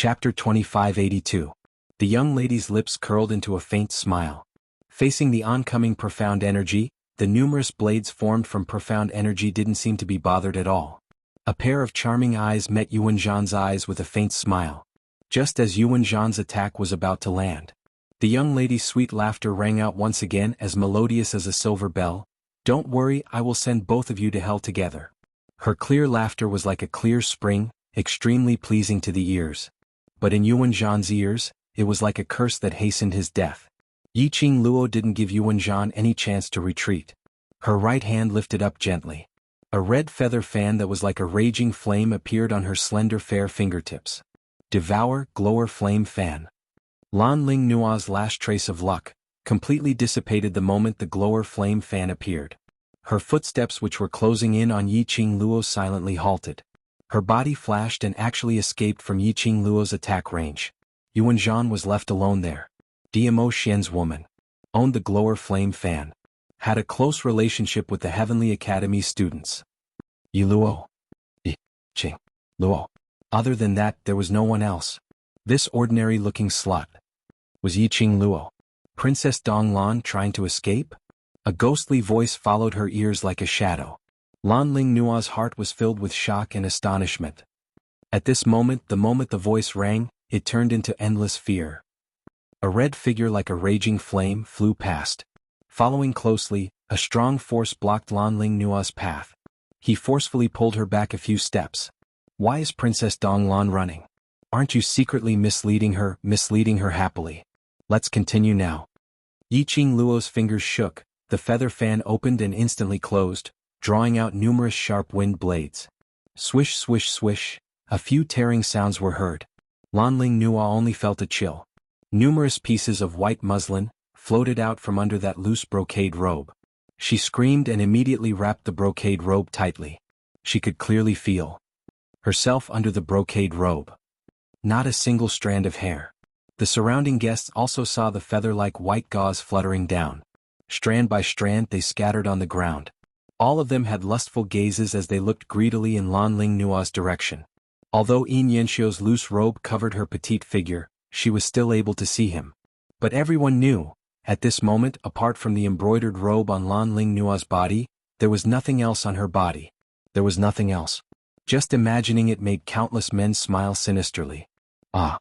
Chapter 2582. The young lady's lips curled into a faint smile. Facing the oncoming profound energy, the numerous blades formed from profound energy didn't seem to be bothered at all. A pair of charming eyes met Xuanhuan's eyes with a faint smile. Just as Xuanhuan's attack was about to land, the young lady's sweet laughter rang out once again, as melodious as a silver bell. "Don't worry, I will send both of you to hell together." Her clear laughter was like a clear spring, extremely pleasing to the ears. But in Xuanhuan's ears, it was like a curse that hastened his death. Yiqing didn't give Xuanhuan any chance to retreat. Her right hand lifted up gently. A red feather fan that was like a raging flame appeared on her slender fair fingertips. Devour, glower flame fan. Lan Ling Nua's last trace of luck completely dissipated the moment the glower flame fan appeared. Her footsteps, which were closing in on Yiqing silently halted. Her body flashed and actually escaped from Yiqing attack range. Xuanhuan was left alone there. Dmo Xian's woman owned the glower flame fan. Had a close relationship with the Heavenly Academy students. Yiluo. Yiqing Luo. Other than that, there was no one else. This ordinary-looking slut was Yiqing Luo. Princess Donglan trying to escape? A ghostly voice followed her ears like a shadow. Lan Ling Nua's heart was filled with shock and astonishment. At this moment the voice rang, it turned into endless fear. A red figure like a raging flame flew past. Following closely, a strong force blocked Lan Ling Nua's path. He forcefully pulled her back a few steps. "Why is Princess Donglan running? Aren't you secretly misleading her happily? Let's continue now." Yiqing Luo's fingers shook, the feather fan opened and instantly closed, drawing out numerous sharp wind blades. Swish swish swish, a few tearing sounds were heard. Lan Ling Nua only felt a chill. Numerous pieces of white muslin floated out from under that loose brocade robe. She screamed and immediately wrapped the brocade robe tightly. She could clearly feel herself under the brocade robe. Not a single strand of hair. The surrounding guests also saw the feather-like white gauze fluttering down. Strand by strand they scattered on the ground. All of them had lustful gazes as they looked greedily in Lan Ling Nua's direction. Although Yin Yanxiu's loose robe covered her petite figure, she was still able to see him. But everyone knew, at this moment, apart from the embroidered robe on Lan Ling Nua's body, there was nothing else on her body. There was nothing else. Just imagining it made countless men smile sinisterly. Ah!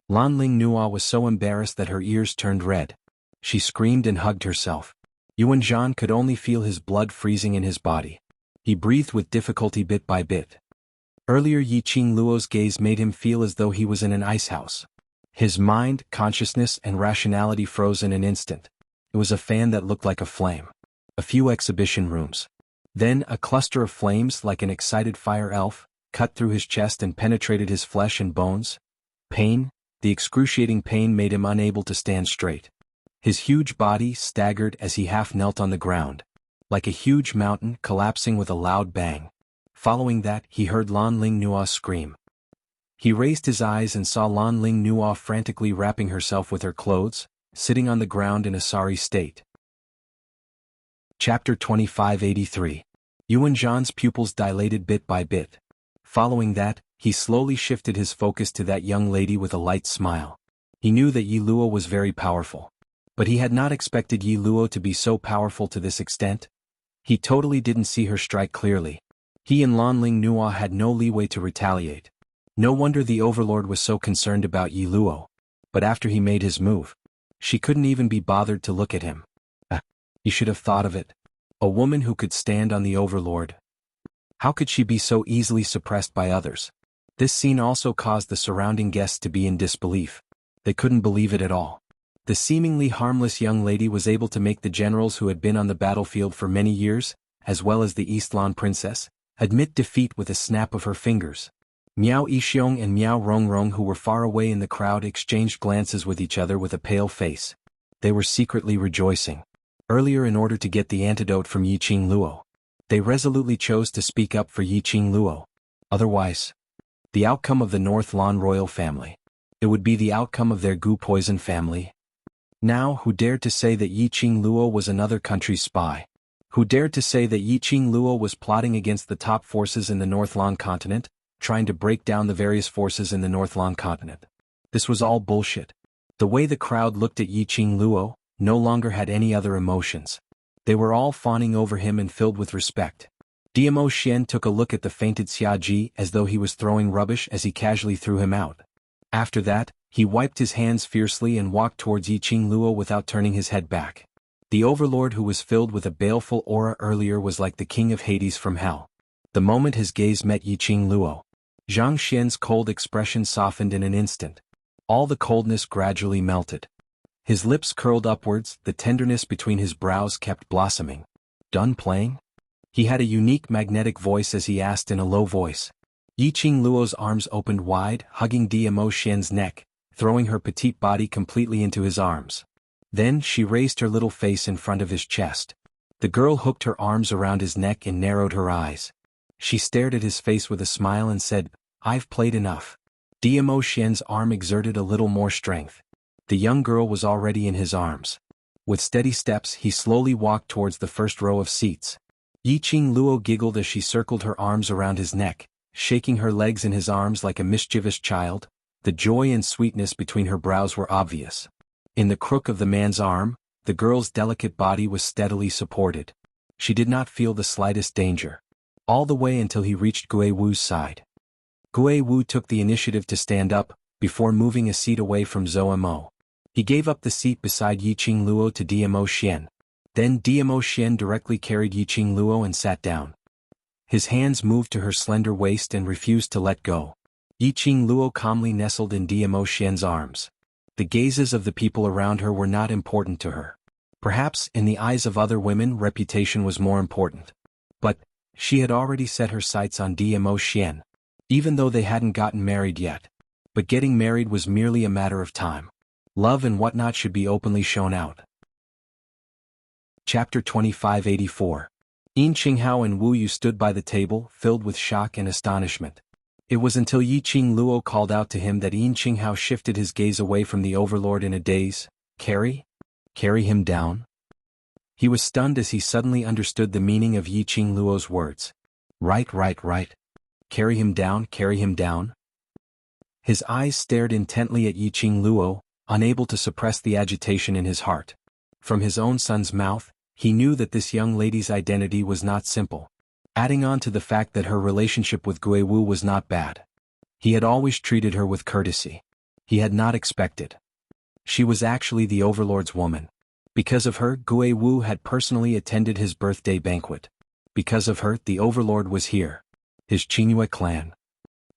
Lan Ling Nua was so embarrassed that her ears turned red. She screamed and hugged herself. Xuanhuan could only feel his blood freezing in his body. He breathed with difficulty bit by bit. Earlier Yiqing Luo's gaze made him feel as though he was in an ice house. His mind, consciousness, and rationality froze in an instant. It was a fan that looked like a flame. A few exhibition rooms. Then a cluster of flames like an excited fire elf cut through his chest and penetrated his flesh and bones. Pain, the excruciating pain made him unable to stand straight. His huge body staggered as he half knelt on the ground, like a huge mountain collapsing with a loud bang. Following that, he heard Lan Ling Nua scream. He raised his eyes and saw Lan Ling Nua frantically wrapping herself with her clothes, sitting on the ground in a sorry state. Chapter 2583. Xuanhuan's pupils dilated bit by bit. Following that, he slowly shifted his focus to that young lady with a light smile. He knew that Yi Luo was very powerful. But he had not expected Yi Luo to be so powerful to this extent. He totally didn't see her strike clearly. He and Lan Ling Nua had no leeway to retaliate. No wonder the Overlord was so concerned about Yi Luo. But after he made his move, she couldn't even be bothered to look at him. He should have thought of it. A woman who could stand on the Overlord. How could she be so easily suppressed by others? This scene also caused the surrounding guests to be in disbelief. They couldn't believe it at all. The seemingly harmless young lady was able to make the generals who had been on the battlefield for many years, as well as the Eastlan princess, admit defeat with a snap of her fingers. Miao Yixiong and Miao Rongrong, who were far away in the crowd, exchanged glances with each other with a pale face. They were secretly rejoicing. Earlier, in order to get the antidote from Yiqing Luo, they resolutely chose to speak up for Yiqing Luo. Otherwise, the outcome of the North Lan royal family. It would be the outcome of their Gu poison family. Now, who dared to say that Yiqing Luo was another country's spy? Who dared to say that Yiqing Luo was plotting against the top forces in the North Lan continent? trying to break down the various forces in the Northland continent. This was all bullshit. The way the crowd looked at Yiqing Luo no longer had any other emotions. They were all fawning over him and filled with respect. Diamo Xian took a look at the fainted Xiaji as though he was throwing rubbish as he casually threw him out. After that, he wiped his hands fiercely and walked towards Yiqing Luo without turning his head back. The overlord who was filled with a baleful aura earlier was like the king of Hades from hell. The moment his gaze met Yiqing Luo, Zhang Xian's cold expression softened in an instant. All the coldness gradually melted. His lips curled upwards, the tenderness between his brows kept blossoming. Done playing? He had a unique magnetic voice as he asked in a low voice. Yiqing Luo's arms opened wide, hugging Diamo Xian's neck, throwing her petite body completely into his arms. Then she raised her little face in front of his chest. The girl hooked her arms around his neck and narrowed her eyes. She stared at his face with a smile and said, "I've played enough." Diamo Xian's arm exerted a little more strength. The young girl was already in his arms. With steady steps he slowly walked towards the first row of seats. Yiqing Luo giggled as she circled her arms around his neck, shaking her legs in his arms like a mischievous child. The joy and sweetness between her brows were obvious. In the crook of the man's arm, the girl's delicate body was steadily supported. She did not feel the slightest danger. All the way until he reached Gui Wu's side. Gui Wu took the initiative to stand up, before moving a seat away from Zhou Mo. He gave up the seat beside Yiqing Luo to Diamo Xian. Then Diamo Xian directly carried Yiqing Luo and sat down. His hands moved to her slender waist and refused to let go. Yiqing Luo calmly nestled in Diamo Xian's arms. The gazes of the people around her were not important to her. Perhaps, in the eyes of other women, reputation was more important. But she had already set her sights on Diamo Xian. Even though they hadn't gotten married yet. But getting married was merely a matter of time. Love and whatnot should be openly shown out. Chapter 2584. Xuanhuan and Wu Yu stood by the table, filled with shock and astonishment. It was until Yiqing Luo called out to him that Xuanhuan shifted his gaze away from the overlord in a daze. Carry him down? He was stunned as he suddenly understood the meaning of Yiqing Luo's words. Right. Carry him down? His eyes stared intently at Yiqing Luo, unable to suppress the agitation in his heart. From his own son's mouth, he knew that this young lady's identity was not simple. Adding on to the fact that her relationship with Gui Wu was not bad. He had always treated her with courtesy. He had not expected. She was actually the overlord's woman. Because of her, Gui Wu had personally attended his birthday banquet. Because of her, the overlord was here. His Xianxia clan.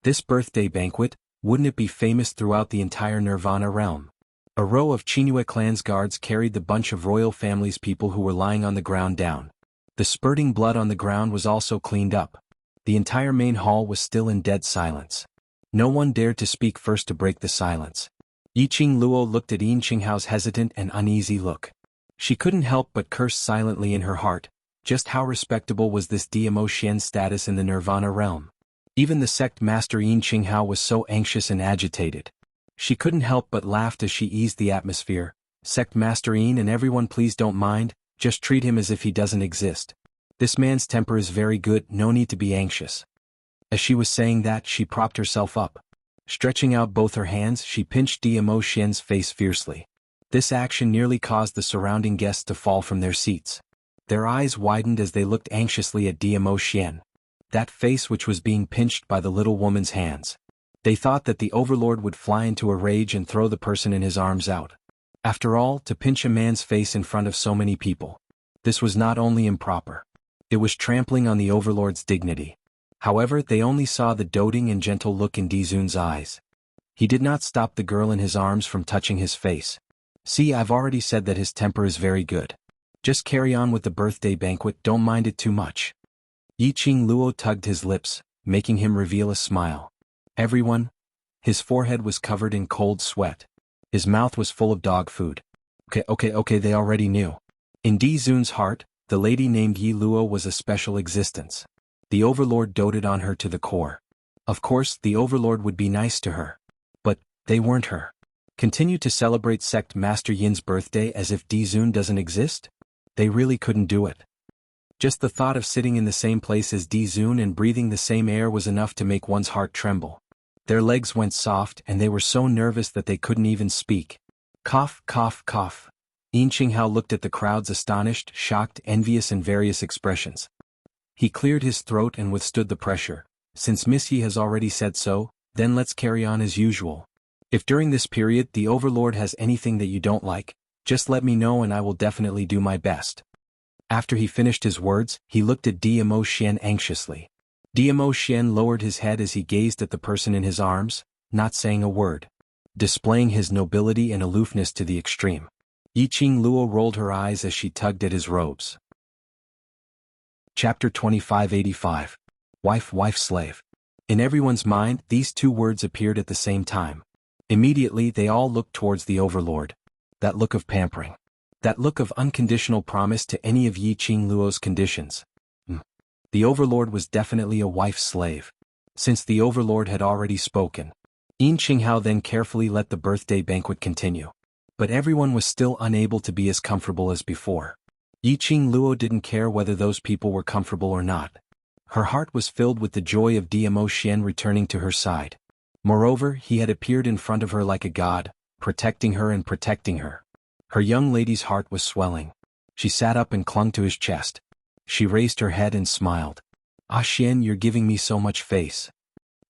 This birthday banquet, wouldn't it be famous throughout the entire Nirvana realm? A row of Xianxia clan's guards carried the bunch of royal family's people who were lying on the ground down. The spurting blood on the ground was also cleaned up. The entire main hall was still in dead silence. No one dared to speak first to break the silence. Yiqing Luo looked at Xuanhuan's hesitant and uneasy look. She couldn't help but curse silently in her heart. Just how respectable was this Diamo Xian's status in the Nirvana realm? Even the sect master Xuanhuan was so anxious and agitated. She couldn't help but laugh as she eased the atmosphere. Sect master Yin and everyone, please don't mind, just treat him as if he doesn't exist. This man's temper is very good, no need to be anxious. As she was saying that, she propped herself up. Stretching out both her hands, she pinched Diamo Xian's face fiercely. This action nearly caused the surrounding guests to fall from their seats. Their eyes widened as they looked anxiously at Diamo Xian. That face which was being pinched by the little woman's hands. They thought that the overlord would fly into a rage and throw the person in his arms out. After all, to pinch a man's face in front of so many people. This was not only improper. It was trampling on the overlord's dignity. However, they only saw the doting and gentle look in Dizun's eyes. He did not stop the girl in his arms from touching his face. See, I've already said that his temper is very good. Just carry on with the birthday banquet, don't mind it too much. Yiqing Luo tugged his lips, making him reveal a smile. Everyone? His forehead was covered in cold sweat. His mouth was full of dog food. Okay, they already knew. In Dizun's heart, the lady named Yi Luo was a special existence. The overlord doted on her to the core. Of course, the overlord would be nice to her. But they weren't her. Continue to celebrate sect master Yin's birthday as if Dizun doesn't exist? They really couldn't do it. Just the thought of sitting in the same place as Di Zun and breathing the same air was enough to make one's heart tremble. Their legs went soft and they were so nervous that they couldn't even speak. Cough, cough, cough. Xianxia looked at the crowds astonished, shocked, envious and various expressions. He cleared his throat and withstood the pressure. Since Miss Yi has already said so, then let's carry on as usual. If during this period the Overlord has anything that you don't like, just let me know and I will definitely do my best. After he finished his words, he looked at Dmo Xian anxiously. Dmo Xian lowered his head as he gazed at the person in his arms, not saying a word, displaying his nobility and aloofness to the extreme. Yiqing Luo rolled her eyes as she tugged at his robes. Chapter 2585. Wife, wife, slave. In everyone's mind, these two words appeared at the same time. Immediately they all looked towards the Overlord. That look of pampering. That look of unconditional promise to any of Yiqing Luo's conditions. The Overlord was definitely a wife-slave. Since the Overlord had already spoken. Xianxia then carefully let the birthday banquet continue. But everyone was still unable to be as comfortable as before. Yiqing Luo didn't care whether those people were comfortable or not. Her heart was filled with the joy of Dmo Xian returning to her side. Moreover, he had appeared in front of her like a god, protecting her and protecting her. Her young lady's heart was swelling. She sat up and clung to his chest. She raised her head and smiled. Ah Xian, you're giving me so much face.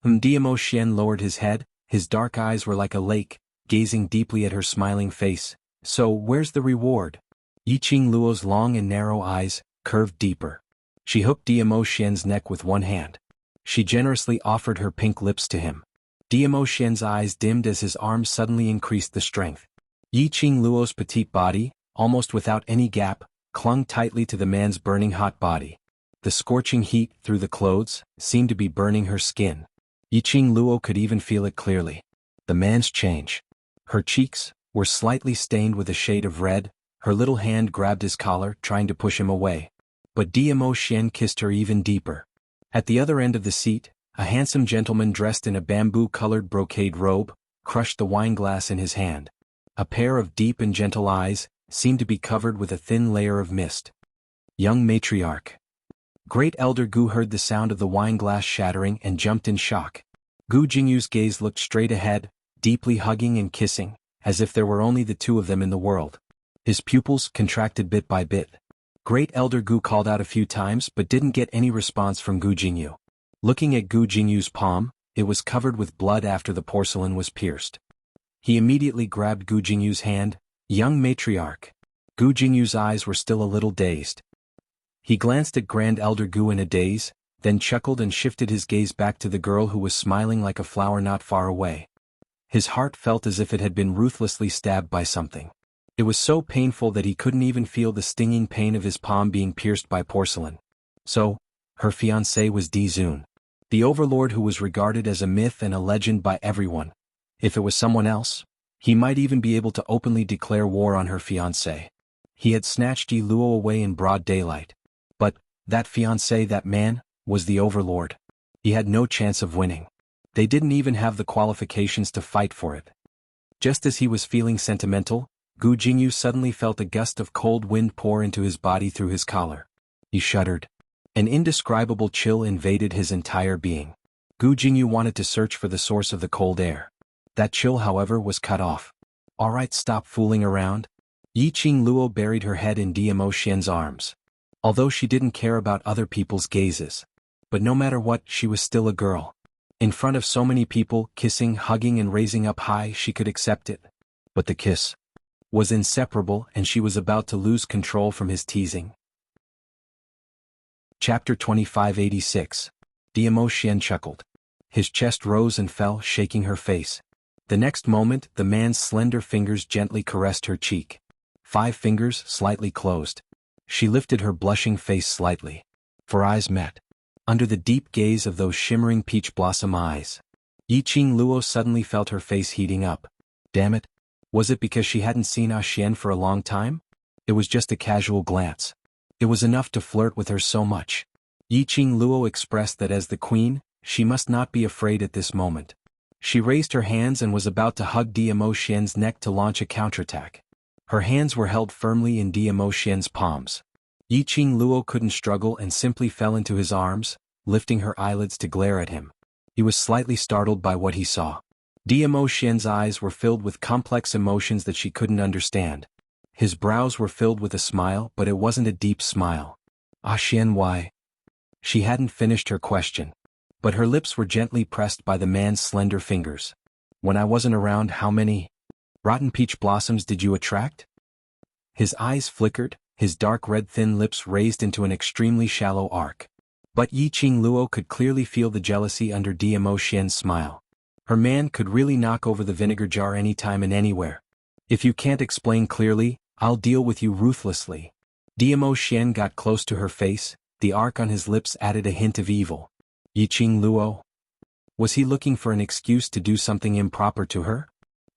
Dmo Xian lowered his head, his dark eyes were like a lake, gazing deeply at her smiling face. So, where's the reward? Yiqing Luo's long and narrow eyes curved deeper. She hooked Dmo Xian's neck with one hand. She generously offered her pink lips to him. Dmo Xian's eyes dimmed as his arms suddenly increased the strength. Yiqing Luo's petite body, almost without any gap, clung tightly to the man's burning hot body. The scorching heat through the clothes seemed to be burning her skin. Yiqing Luo could even feel it clearly. The man's change. Her cheeks were slightly stained with a shade of red. Her little hand grabbed his collar, trying to push him away. But Dmo Xian kissed her even deeper. At the other end of the seat, a handsome gentleman dressed in a bamboo-colored brocade robe crushed the wine glass in his hand. A pair of deep and gentle eyes seemed to be covered with a thin layer of mist. Young matriarch. Great Elder Gu heard the sound of the wine glass shattering and jumped in shock. Gu Jingyu's gaze looked straight ahead, deeply hugging and kissing, as if there were only the two of them in the world. His pupils contracted bit by bit. Great Elder Gu called out a few times but didn't get any response from Gu Jingyu. Looking at Gu Jingyu's palm, it was covered with blood after the porcelain was pierced. He immediately grabbed Gu Jingyu's hand. Young matriarch. Gu Jingyu's eyes were still a little dazed. He glanced at Grand Elder Gu in a daze, then chuckled and shifted his gaze back to the girl who was smiling like a flower not far away. His heart felt as if it had been ruthlessly stabbed by something. It was so painful that he couldn't even feel the stinging pain of his palm being pierced by porcelain. So, her fiancé was Di Zun. The Overlord who was regarded as a myth and a legend by everyone. If it was someone else, he might even be able to openly declare war on her fiancé. He had snatched Yi Luo away in broad daylight. But, that fiancé, that man, was the Overlord. He had no chance of winning. They didn't even have the qualifications to fight for it. Just as he was feeling sentimental, Gu Jingyu suddenly felt a gust of cold wind pour into his body through his collar. He shuddered. An indescribable chill invaded his entire being. Gu Jingyu wanted to search for the source of the cold air. That chill, however, was cut off. Alright, stop fooling around. Yiqing Luo buried her head in Dmo Xian's arms. Although she didn't care about other people's gazes. But no matter what, she was still a girl. In front of so many people, kissing, hugging and raising up high, she could accept it. But the kiss was inseparable and she was about to lose control from his teasing. Chapter 2586. Dmo Xian chuckled. His chest rose and fell, shaking her face. The next moment, the man's slender fingers gently caressed her cheek. 5 fingers slightly closed. She lifted her blushing face slightly. For eyes met. Under the deep gaze of those shimmering peach blossom eyes, Yiqing Luo suddenly felt her face heating up. Damn it. Was it because she hadn't seen Ah Xian for a long time? It was just a casual glance. It was enough to flirt with her so much. Yiqing Luo expressed that as the queen, she must not be afraid at this moment. She raised her hands and was about to hug Dmo Xian's neck to launch a counterattack. Her hands were held firmly in Dmo Xian's palms. Yiqing Luo couldn't struggle and simply fell into his arms, lifting her eyelids to glare at him. He was slightly startled by what he saw. Dmo Xian's eyes were filled with complex emotions that she couldn't understand. His brows were filled with a smile, but it wasn't a deep smile. Ah Xian, why? She hadn't finished her question. But her lips were gently pressed by the man's slender fingers. When I wasn't around, how many rotten peach blossoms did you attract? His eyes flickered, his dark red thin lips raised into an extremely shallow arc. But Yiqing Luo could clearly feel the jealousy under Dmo Xian's smile. Her man could really knock over the vinegar jar anytime and anywhere. If you can't explain clearly, I'll deal with you ruthlessly. Dmo Xian got close to her face, the arc on his lips added a hint of evil. Yiqing Luo? Was he looking for an excuse to do something improper to her?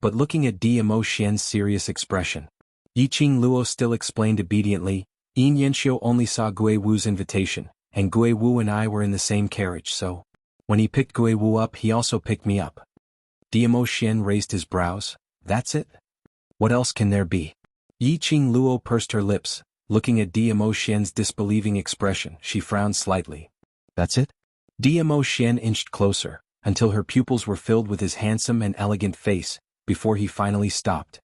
But looking at Dmo Xian's serious expression, Yiqing Luo still explained obediently, Yin Yanxiu only saw Gui Wu's invitation, and Gui Wu and I were in the same carriage, so when he picked Gui Wu up, he also picked me up. Dmo Xian raised his brows. That's it? What else can there be? Yiqing Luo pursed her lips, looking at Dmo Xian's disbelieving expression. She frowned slightly. That's it? Dmo Xian inched closer, until her pupils were filled with his handsome and elegant face, before he finally stopped.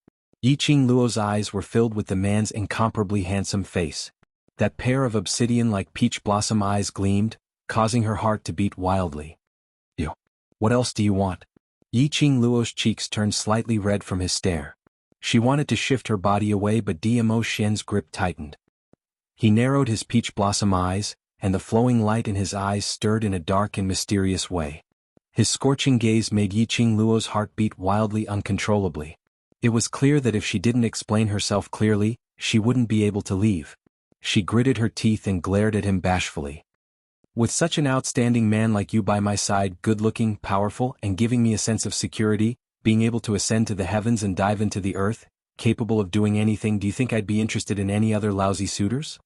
Yiqing Luo's eyes were filled with the man's incomparably handsome face. That pair of obsidian-like peach blossom eyes gleamed, causing her heart to beat wildly. You. What else do you want? Yiqing Luo's cheeks turned slightly red from his stare. She wanted to shift her body away, but Dmo Xian's grip tightened. He narrowed his peach blossom eyes, and the flowing light in his eyes stirred in a dark and mysterious way. His scorching gaze made Yiqing Luo's heart beat wildly, uncontrollably. It was clear that if she didn't explain herself clearly, she wouldn't be able to leave. She gritted her teeth and glared at him bashfully. With such an outstanding man like you by my side, good-looking, powerful, and giving me a sense of security, being able to ascend to the heavens and dive into the earth, capable of doing anything, do you think I'd be interested in any other lousy suitors?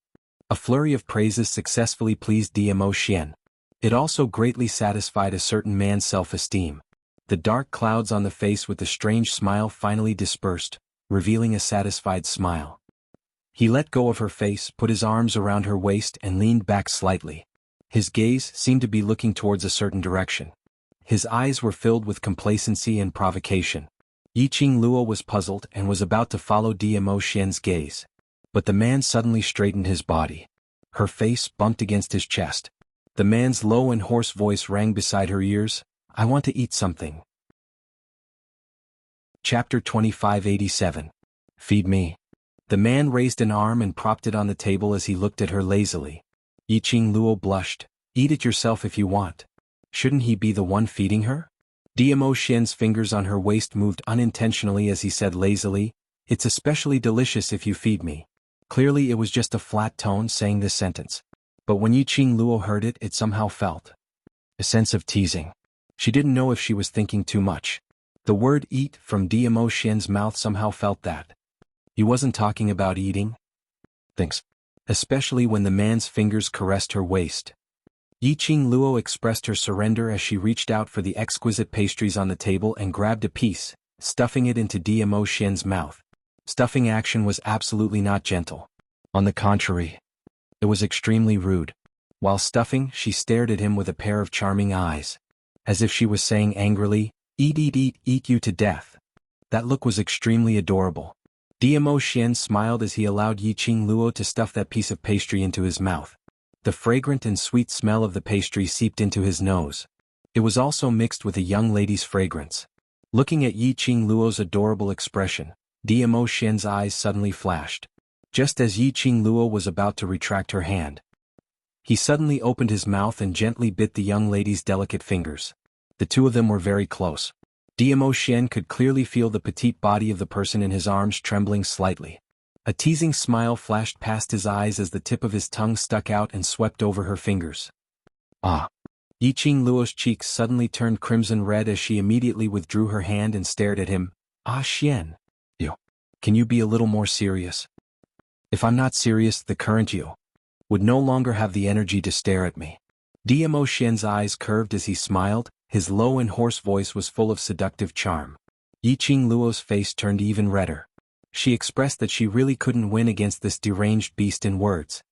A flurry of praises successfully pleased Dmo Xian. It also greatly satisfied a certain man's self-esteem. The dark clouds on the face with the strange smile finally dispersed, revealing a satisfied smile. He let go of her face, put his arms around her waist and leaned back slightly. His gaze seemed to be looking towards a certain direction. His eyes were filled with complacency and provocation. Yiqing Luo was puzzled and was about to follow Dmo Xian's gaze. But the man suddenly straightened his body. Her face bumped against his chest. The man's low and hoarse voice rang beside her ears. I want to eat something. Chapter 2587. Feed me. The man raised an arm and propped it on the table as he looked at her lazily. Yiqing Luo blushed. Eat it yourself if you want. Shouldn't he be the one feeding her? Dmo Xian's fingers on her waist moved unintentionally as he said lazily, It's especially delicious if you feed me. Clearly it was just a flat tone saying this sentence. But when Yiqing Luo heard it, it somehow felt a sense of teasing. She didn't know if she was thinking too much. The word eat from Dmo Xian's mouth somehow felt that he wasn't talking about eating. Thanks. Especially when the man's fingers caressed her waist. Yiqing Luo expressed her surrender as she reached out for the exquisite pastries on the table and grabbed a piece, stuffing it into Dmo Xian's mouth. Stuffing action was absolutely not gentle. On the contrary, it was extremely rude. While stuffing, she stared at him with a pair of charming eyes. As if she was saying angrily, eat you to death. That look was extremely adorable. Dmo Xian smiled as he allowed Yiqing Luo to stuff that piece of pastry into his mouth. The fragrant and sweet smell of the pastry seeped into his nose. It was also mixed with a young lady's fragrance. Looking at Yiqing Luo's adorable expression, Dmo Xian's eyes suddenly flashed. Just as Yiqing Luo was about to retract her hand, he suddenly opened his mouth and gently bit the young lady's delicate fingers. The two of them were very close. Dmo Xian could clearly feel the petite body of the person in his arms trembling slightly. A teasing smile flashed past his eyes as the tip of his tongue stuck out and swept over her fingers. Ah! Yiqing Luo's cheeks suddenly turned crimson red as she immediately withdrew her hand and stared at him. Ah Xian! You. Can you be a little more serious? If I'm not serious, the current you would no longer have the energy to stare at me. Dmo Xian's eyes curved as he smiled, his low and hoarse voice was full of seductive charm. Yiqing Luo's face turned even redder. She expressed that she really couldn't win against this deranged beast in words.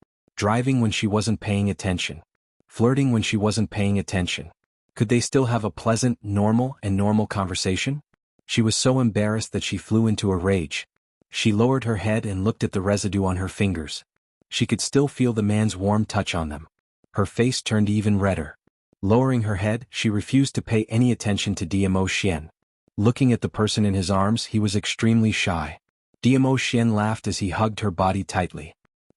driving when she wasn't paying attention, flirting when she wasn't paying attention. Could they still have a pleasant, normal conversation? She was so embarrassed that she flew into a rage. She lowered her head and looked at the residue on her fingers. She could still feel the man's warm touch on them. Her face turned even redder. Lowering her head, she refused to pay any attention to Diamo Xian. Looking at the person in his arms, he was extremely shy. Diamo Xian laughed as he hugged her body tightly.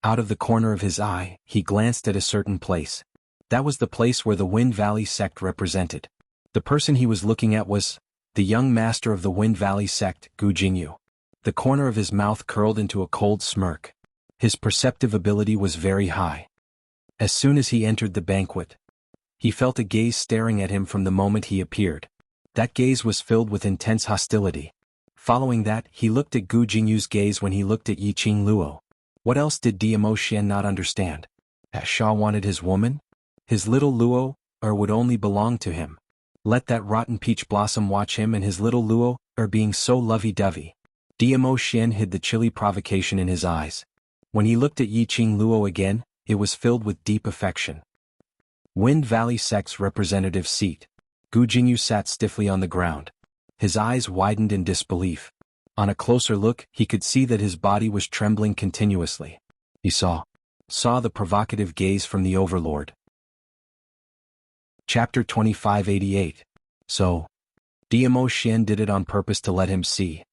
Out of the corner of his eye, he glanced at a certain place. That was the place where the Wind Valley sect represented. The person he was looking at was the young master of the Wind Valley sect, Gu Jingyu. The corner of his mouth curled into a cold smirk. His perceptive ability was very high. As soon as he entered the banquet, he felt a gaze staring at him from the moment he appeared. That gaze was filled with intense hostility. Following that, he looked at Gu Jingyu's gaze when he looked at Yiqing Luo. What else did Diamo Xian not understand? That Xia wanted his woman? His little Luo, or would only belong to him? Let that rotten peach blossom watch him and his little Luo, or being so lovey-dovey. Diamo Xian hid the chilly provocation in his eyes. When he looked at Yiqing Luo again, it was filled with deep affection. Wind Valley sect's representative seat. Gu Jingyu sat stiffly on the ground. His eyes widened in disbelief. On a closer look, he could see that his body was trembling continuously. He saw the provocative gaze from the overlord. Chapter 2588. So, Diamo Xian did it on purpose to let him see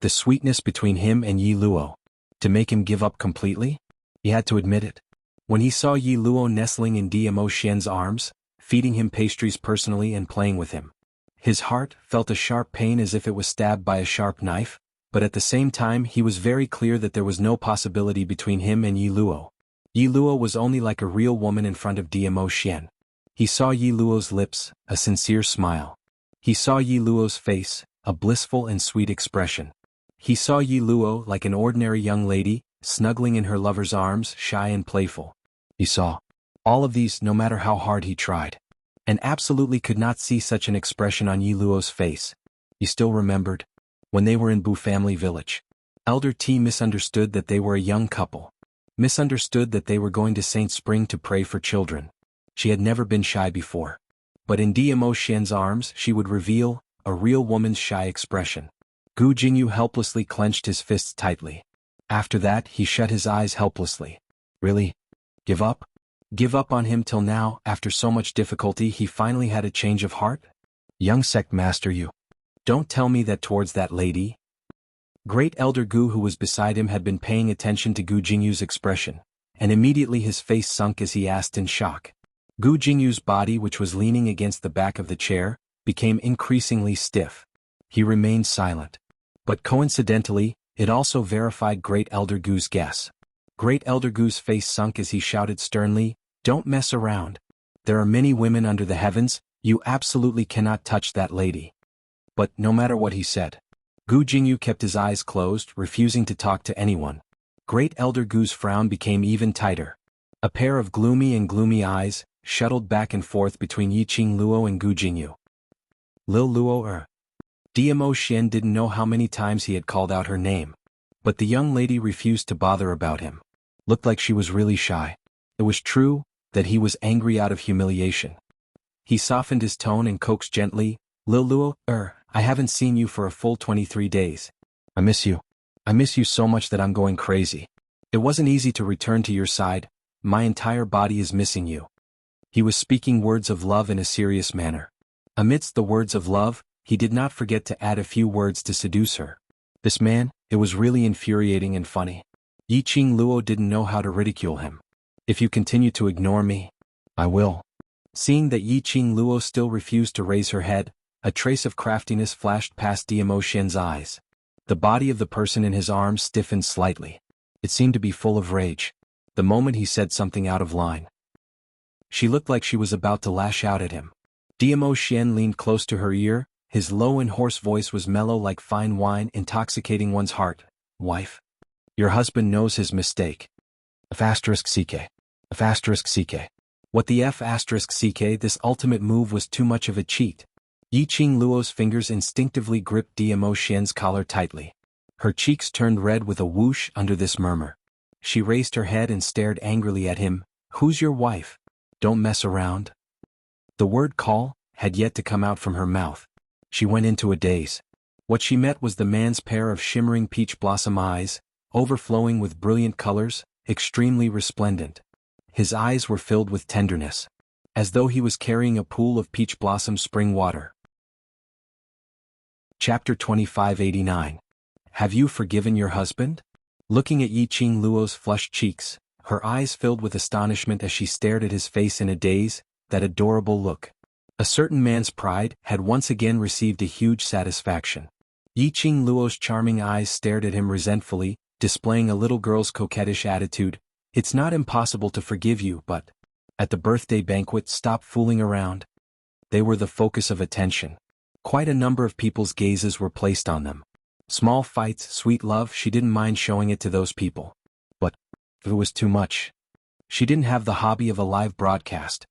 the sweetness between him and Yi Luo. To make him give up completely? He had to admit it. When he saw Yi Luo nestling in Diamo Xian's arms, feeding him pastries personally and playing with him, his heart felt a sharp pain as if it was stabbed by a sharp knife, but at the same time he was very clear that there was no possibility between him and Yi Luo. Yi Luo was only like a real woman in front of Diamo Xian. He saw Yi Luo's lips, a sincere smile. He saw Yi Luo's face, a blissful and sweet expression. He saw Yi Luo like an ordinary young lady, snuggling in her lover's arms, shy and playful. He saw all of these no matter how hard he tried, and absolutely could not see such an expression on Yi Luo's face. He still remembered when they were in Bu family village. Elder T misunderstood that they were a young couple. Misunderstood that they were going to Saint Spring to pray for children. She had never been shy before. But in Diamo Xian's arms she would reveal a real woman's shy expression. Gu Jingyu helplessly clenched his fists tightly. After that he shut his eyes helplessly. Really? Give up? Give up on him till now, after so much difficulty he finally had a change of heart? Young sect master, you don't tell me that towards that lady? Great Elder Gu, who was beside him, had been paying attention to Gu Jingyu's expression, and immediately his face sunk as he asked in shock. Gu Jingyu's body, which was leaning against the back of the chair, became increasingly stiff. He remained silent. But coincidentally, it also verified Great Elder Gu's guess. Great Elder Gu's face sunk as he shouted sternly, "Don't mess around. There are many women under the heavens, you absolutely cannot touch that lady." But no matter what he said, Gu Jingyu kept his eyes closed, refusing to talk to anyone. Great Elder Gu's frown became even tighter. A pair of gloomy eyes shuttled back and forth between Yiqing Luo and Gu Jingyu. Lil Luo. Diamo Xian didn't know how many times he had called out her name. But the young lady refused to bother about him. Looked like she was really shy. It was true that he was angry out of humiliation. He softened his tone and coaxed gently, "Lil Luo, I haven't seen you for a full 23 days. I miss you. I miss you so much that I'm going crazy. It wasn't easy to return to your side, my entire body is missing you." He was speaking words of love in a serious manner. Amidst the words of love, he did not forget to add a few words to seduce her. This man, it was really infuriating and funny. Yiqing Luo didn't know how to ridicule him. "If you continue to ignore me, I will." Seeing that Yiqing Luo still refused to raise her head, a trace of craftiness flashed past Diamo Xian's eyes. The body of the person in his arms stiffened slightly. It seemed to be full of rage. The moment he said something out of line, she looked like she was about to lash out at him. Diamo Xian leaned close to her ear. His low and hoarse voice was mellow like fine wine, intoxicating one's heart. "Wife, your husband knows his mistake. F***ck. F***ck. What the F***ck? This ultimate move was too much of a cheat." Yiqing Luo's fingers instinctively gripped Diamo Xian's collar tightly. Her cheeks turned red with a whoosh under this murmur. She raised her head and stared angrily at him. "Who's your wife? Don't mess around." The word call had yet to come out from her mouth. She went into a daze. What she met was the man's pair of shimmering peach blossom eyes, overflowing with brilliant colors, extremely resplendent. His eyes were filled with tenderness, as though he was carrying a pool of peach blossom spring water. Chapter 2589. Have you forgiven your husband? Looking at Yiqing Luo's flushed cheeks, her eyes filled with astonishment as she stared at his face in a daze, that adorable look. A certain man's pride had once again received a huge satisfaction. Yiqing Luo's charming eyes stared at him resentfully, displaying a little girl's coquettish attitude. "It's not impossible to forgive you, but at the birthday banquet, stop fooling around." They were the focus of attention. Quite a number of people's gazes were placed on them. Small fights, sweet love, she didn't mind showing it to those people. But if it was too much, she didn't have the hobby of a live broadcast.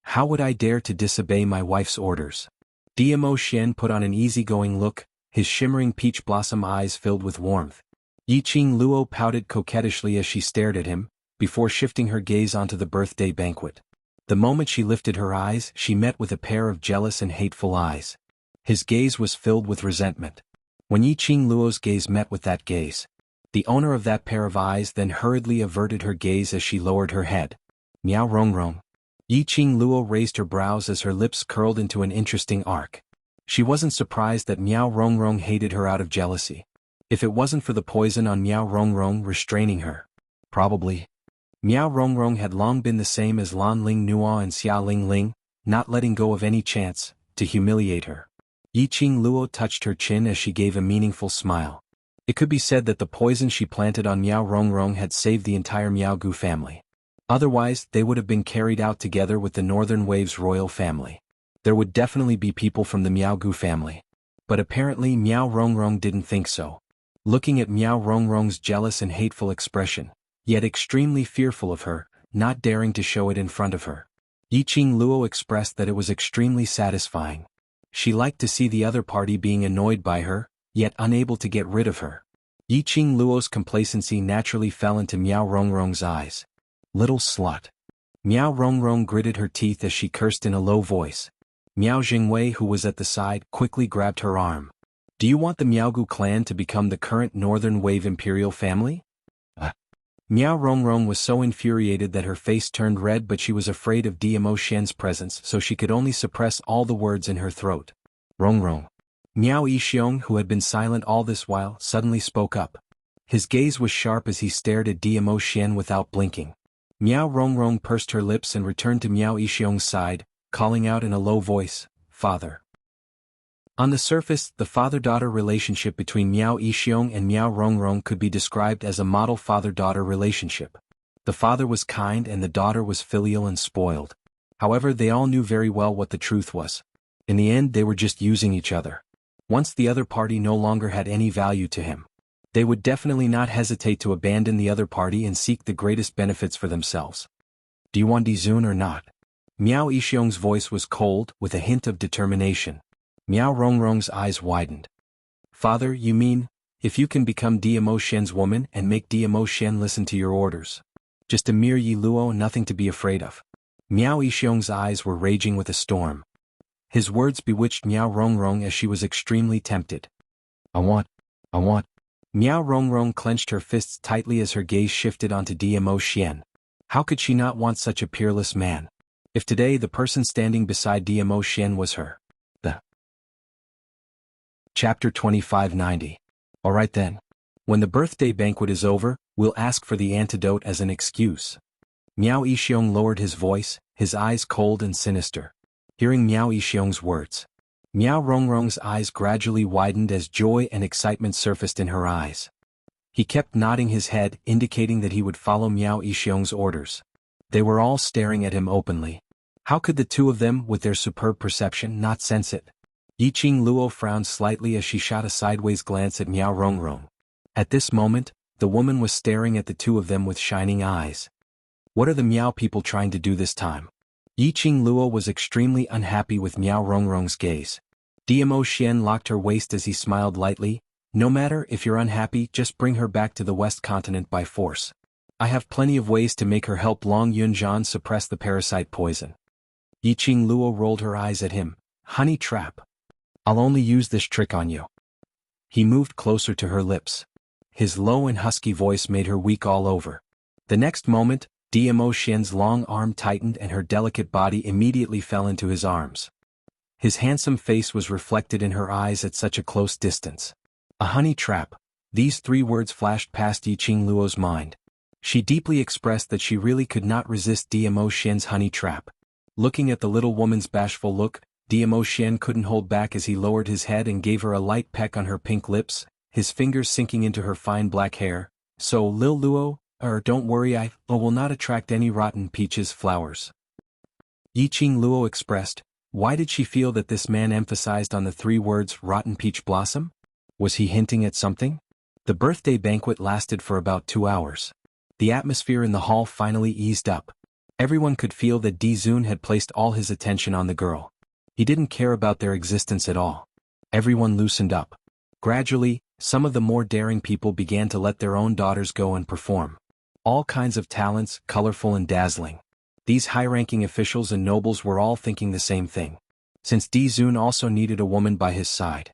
How would I dare to disobey my wife's orders? Dmo Xian put on an easygoing look, his shimmering peach blossom eyes filled with warmth. Yiqing Luo pouted coquettishly as she stared at him, before shifting her gaze onto the birthday banquet. The moment she lifted her eyes, she met with a pair of jealous and hateful eyes. His gaze was filled with resentment. When Yiqing Luo's gaze met with that gaze, the owner of that pair of eyes then hurriedly averted her gaze as she lowered her head. "Miao Rongrong." Yiqing Luo raised her brows as her lips curled into an interesting arc. She wasn't surprised that Miao Rongrong hated her out of jealousy. If it wasn't for the poison on Miao Rongrong restraining her, probably. Miao Rongrong had long been the same as Lan Ling Nuo and Xia Ling Ling, not letting go of any chance to humiliate her. Yiqing Luo touched her chin as she gave a meaningful smile. It could be said that the poison she planted on Miao Rongrong had saved the entire Miaogu family. Otherwise, they would have been carried out together with the Northern Wave's royal family. There would definitely be people from the Miaogu family. But apparently Miao Rongrong didn't think so. Looking at Miao Rongrong's jealous and hateful expression, yet extremely fearful of her, not daring to show it in front of her, Yiqing Luo expressed that it was extremely satisfying. She liked to see the other party being annoyed by her, yet unable to get rid of her. Yiqing Luo's complacency naturally fell into Miao Rongrong's eyes. "Little slut." Miao Rongrong gritted her teeth as she cursed in a low voice. Miao Jingwei, who was at the side, quickly grabbed her arm. "Do you want the Miaogu clan to become the current Northern Wave imperial family?" Miao Rongrong was so infuriated that her face turned red, but she was afraid of Dmo Xian's presence, so she could only suppress all the words in her throat. "Rongrong." Miao Yixiong, who had been silent all this while, suddenly spoke up. His gaze was sharp as he stared at Dmo Xian without blinking. Miao Rongrong pursed her lips and returned to Miao Yixiong's side, calling out in a low voice, "Father." On the surface, the father-daughter relationship between Miao Yixiong and Miao Rongrong could be described as a model father-daughter relationship. The father was kind and the daughter was filial and spoiled. However, they all knew very well what the truth was. In the end, they were just using each other. Once the other party no longer had any value to him, they would definitely not hesitate to abandon the other party and seek the greatest benefits for themselves. "Do you want Dizun or not?" Miao Yixiong's voice was cold, with a hint of determination. Miao Rongrong's eyes widened. "Father, you mean, if you can become Dmo Xian's woman and make Dmo Xian listen to your orders? Just a mere Yi Luo, nothing to be afraid of." Miao Yixiong's eyes were raging with a storm. His words bewitched Miao Rongrong as she was extremely tempted. I want. Miao Rongrong clenched her fists tightly as her gaze shifted onto Dmo Xian. How could she not want such a peerless man? If today the person standing beside Dmo Xian was her. Chapter 2590. Alright then. When the birthday banquet is over, we'll ask for the antidote as an excuse. Miao Yixiong lowered his voice, his eyes cold and sinister. Hearing Miao Yixiong's words, Miao Rongrong's eyes gradually widened as joy and excitement surfaced in her eyes. He kept nodding his head, indicating that he would follow Miao Yixiong's orders. They were all staring at him openly. How could the two of them, with their superb perception, not sense it? Yiqing Luo frowned slightly as she shot a sideways glance at Miao Rongrong. At this moment, the woman was staring at the two of them with shining eyes. What are the Miao people trying to do this time? Yiqing Luo was extremely unhappy with Miao Rongrong's gaze. Dmo Xian locked her waist as he smiled lightly. No matter if you're unhappy, just bring her back to the West Continent by force. I have plenty of ways to make her help Long Yunjian suppress the parasite poison. Yiqing Luo rolled her eyes at him. Honey trap. I'll only use this trick on you. He moved closer to her lips. His low and husky voice made her weak all over. The next moment, Dmo Xian's long arm tightened and her delicate body immediately fell into his arms. His handsome face was reflected in her eyes at such a close distance. A honey trap. These 3 words flashed past Yiqing Luo's mind. She deeply expressed that she really could not resist Dmo Xian's honey trap. Looking at the little woman's bashful look, Dmo Xian couldn't hold back as he lowered his head and gave her a light peck on her pink lips, his fingers sinking into her fine black hair. So Lil Luo, don't worry, I will not attract any rotten peaches flowers. Yiqing Luo expressed. Why did she feel that this man emphasized on the 3 words rotten peach blossom? Was he hinting at something? The birthday banquet lasted for about 2 hours. The atmosphere in the hall finally eased up. Everyone could feel that Dizun had placed all his attention on the girl. He didn't care about their existence at all. Everyone loosened up. Gradually, some of the more daring people began to let their own daughters go and perform. All kinds of talents, colorful and dazzling. These high-ranking officials and nobles were all thinking the same thing. Since Dizun also needed a woman by his side.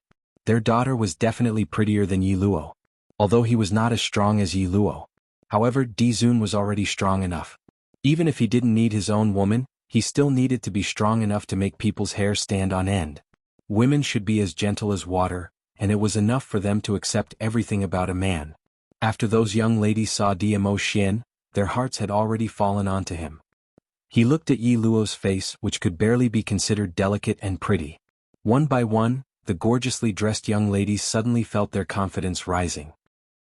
Their daughter was definitely prettier than Yi Luo. Although he was not as strong as Yi Luo. However, Dizun was already strong enough. Even if he didn't need his own woman, he still needed to be strong enough to make people's hair stand on end. Women should be as gentle as water, and it was enough for them to accept everything about a man. After those young ladies saw Dmo Xian, their hearts had already fallen onto him. He looked at Yi Luo's face, which could barely be considered delicate and pretty. One by one, the gorgeously dressed young ladies suddenly felt their confidence rising.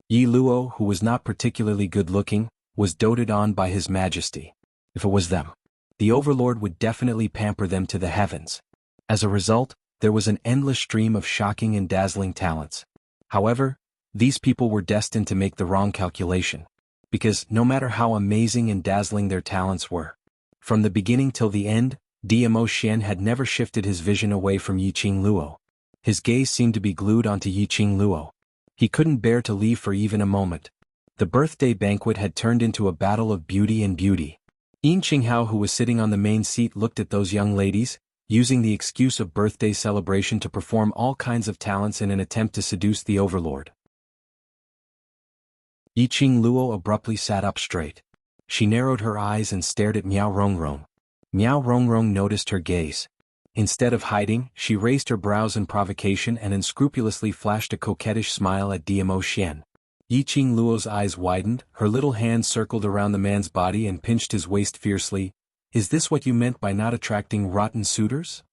Yi Luo, who was not particularly good-looking, was doted on by his majesty. If it was them, the overlord would definitely pamper them to the heavens. As a result, there was an endless stream of shocking and dazzling talents. However, these people were destined to make the wrong calculation. Because no matter how amazing and dazzling their talents were, from the beginning till the end, Dmo Xian had never shifted his vision away from Yiqing Luo. His gaze seemed to be glued onto Yiqing Luo. He couldn't bear to leave for even a moment. The birthday banquet had turned into a battle of beauty and beauty. Xianxia, who was sitting on the main seat, looked at those young ladies, using the excuse of birthday celebration to perform all kinds of talents in an attempt to seduce the overlord. Yiqing Luo abruptly sat up straight. She narrowed her eyes and stared at Miao Rongrong. Miao Rongrong noticed her gaze. Instead of hiding, she raised her brows in provocation and unscrupulously flashed a coquettish smile at Dmo Xian. Yiqing Luo's eyes widened, her little hand circled around the man's body and pinched his waist fiercely. Is this what you meant by not attracting rotten suitors?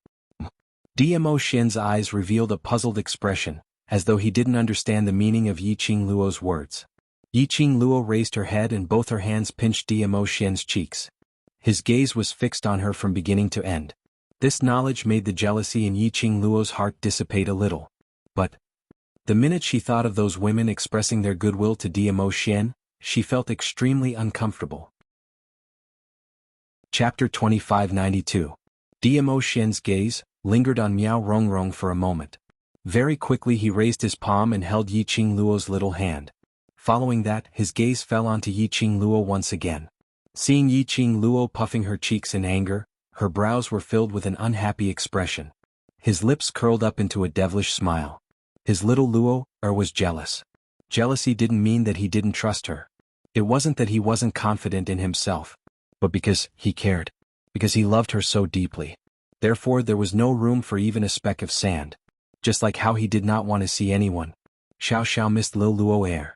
Dmo Xian's eyes revealed a puzzled expression, as though he didn't understand the meaning of Yiqing Luo's words. Yiqing Luo raised her head and both her hands pinched Dmo Xian's cheeks. His gaze was fixed on her from beginning to end. This knowledge made the jealousy in Yiqing Luo's heart dissipate a little. But the minute she thought of those women expressing their goodwill to Dmo Xian, she felt extremely uncomfortable. Chapter 2592. Dmo Xian's gaze lingered on Miao Rongrong for a moment. Very quickly he raised his palm and held Yiqing Luo's little hand. Following that, his gaze fell onto Yiqing Luo once again. Seeing Yiqing Luo puffing her cheeks in anger, her brows were filled with an unhappy expression. His lips curled up into a devilish smile. His little Luo was jealous. Jealousy didn't mean that he didn't trust her. It wasn't that he wasn't confident in himself, but because he cared. Because he loved her so deeply. Therefore there was no room for even a speck of sand. Just like how he did not want to see anyone. Xiao Xiao missed Lil Luo.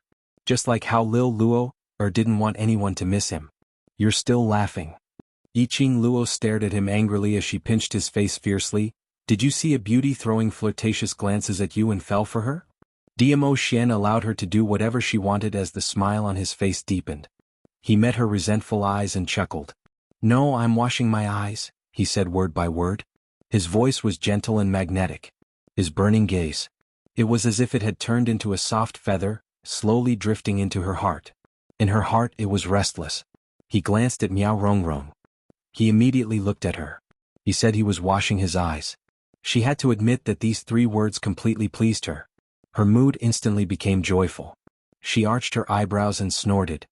Just like how Lil Luo didn't want anyone to miss him. You're still laughing. Yiqing Luo stared at him angrily as she pinched his face fiercely. Did you see a beauty throwing flirtatious glances at you and fell for her? Dmo Xian allowed her to do whatever she wanted as the smile on his face deepened. He met her resentful eyes and chuckled. No, I'm washing my eyes, he said word by word. His voice was gentle and magnetic. His burning gaze. It was as if it had turned into a soft feather, slowly drifting into her heart. In her heart it was restless. He glanced at Miao Rongrong. He immediately looked at her. He said he was washing his eyes. She had to admit that these 3 words completely pleased her. Her mood instantly became joyful. She arched her eyebrows and snorted.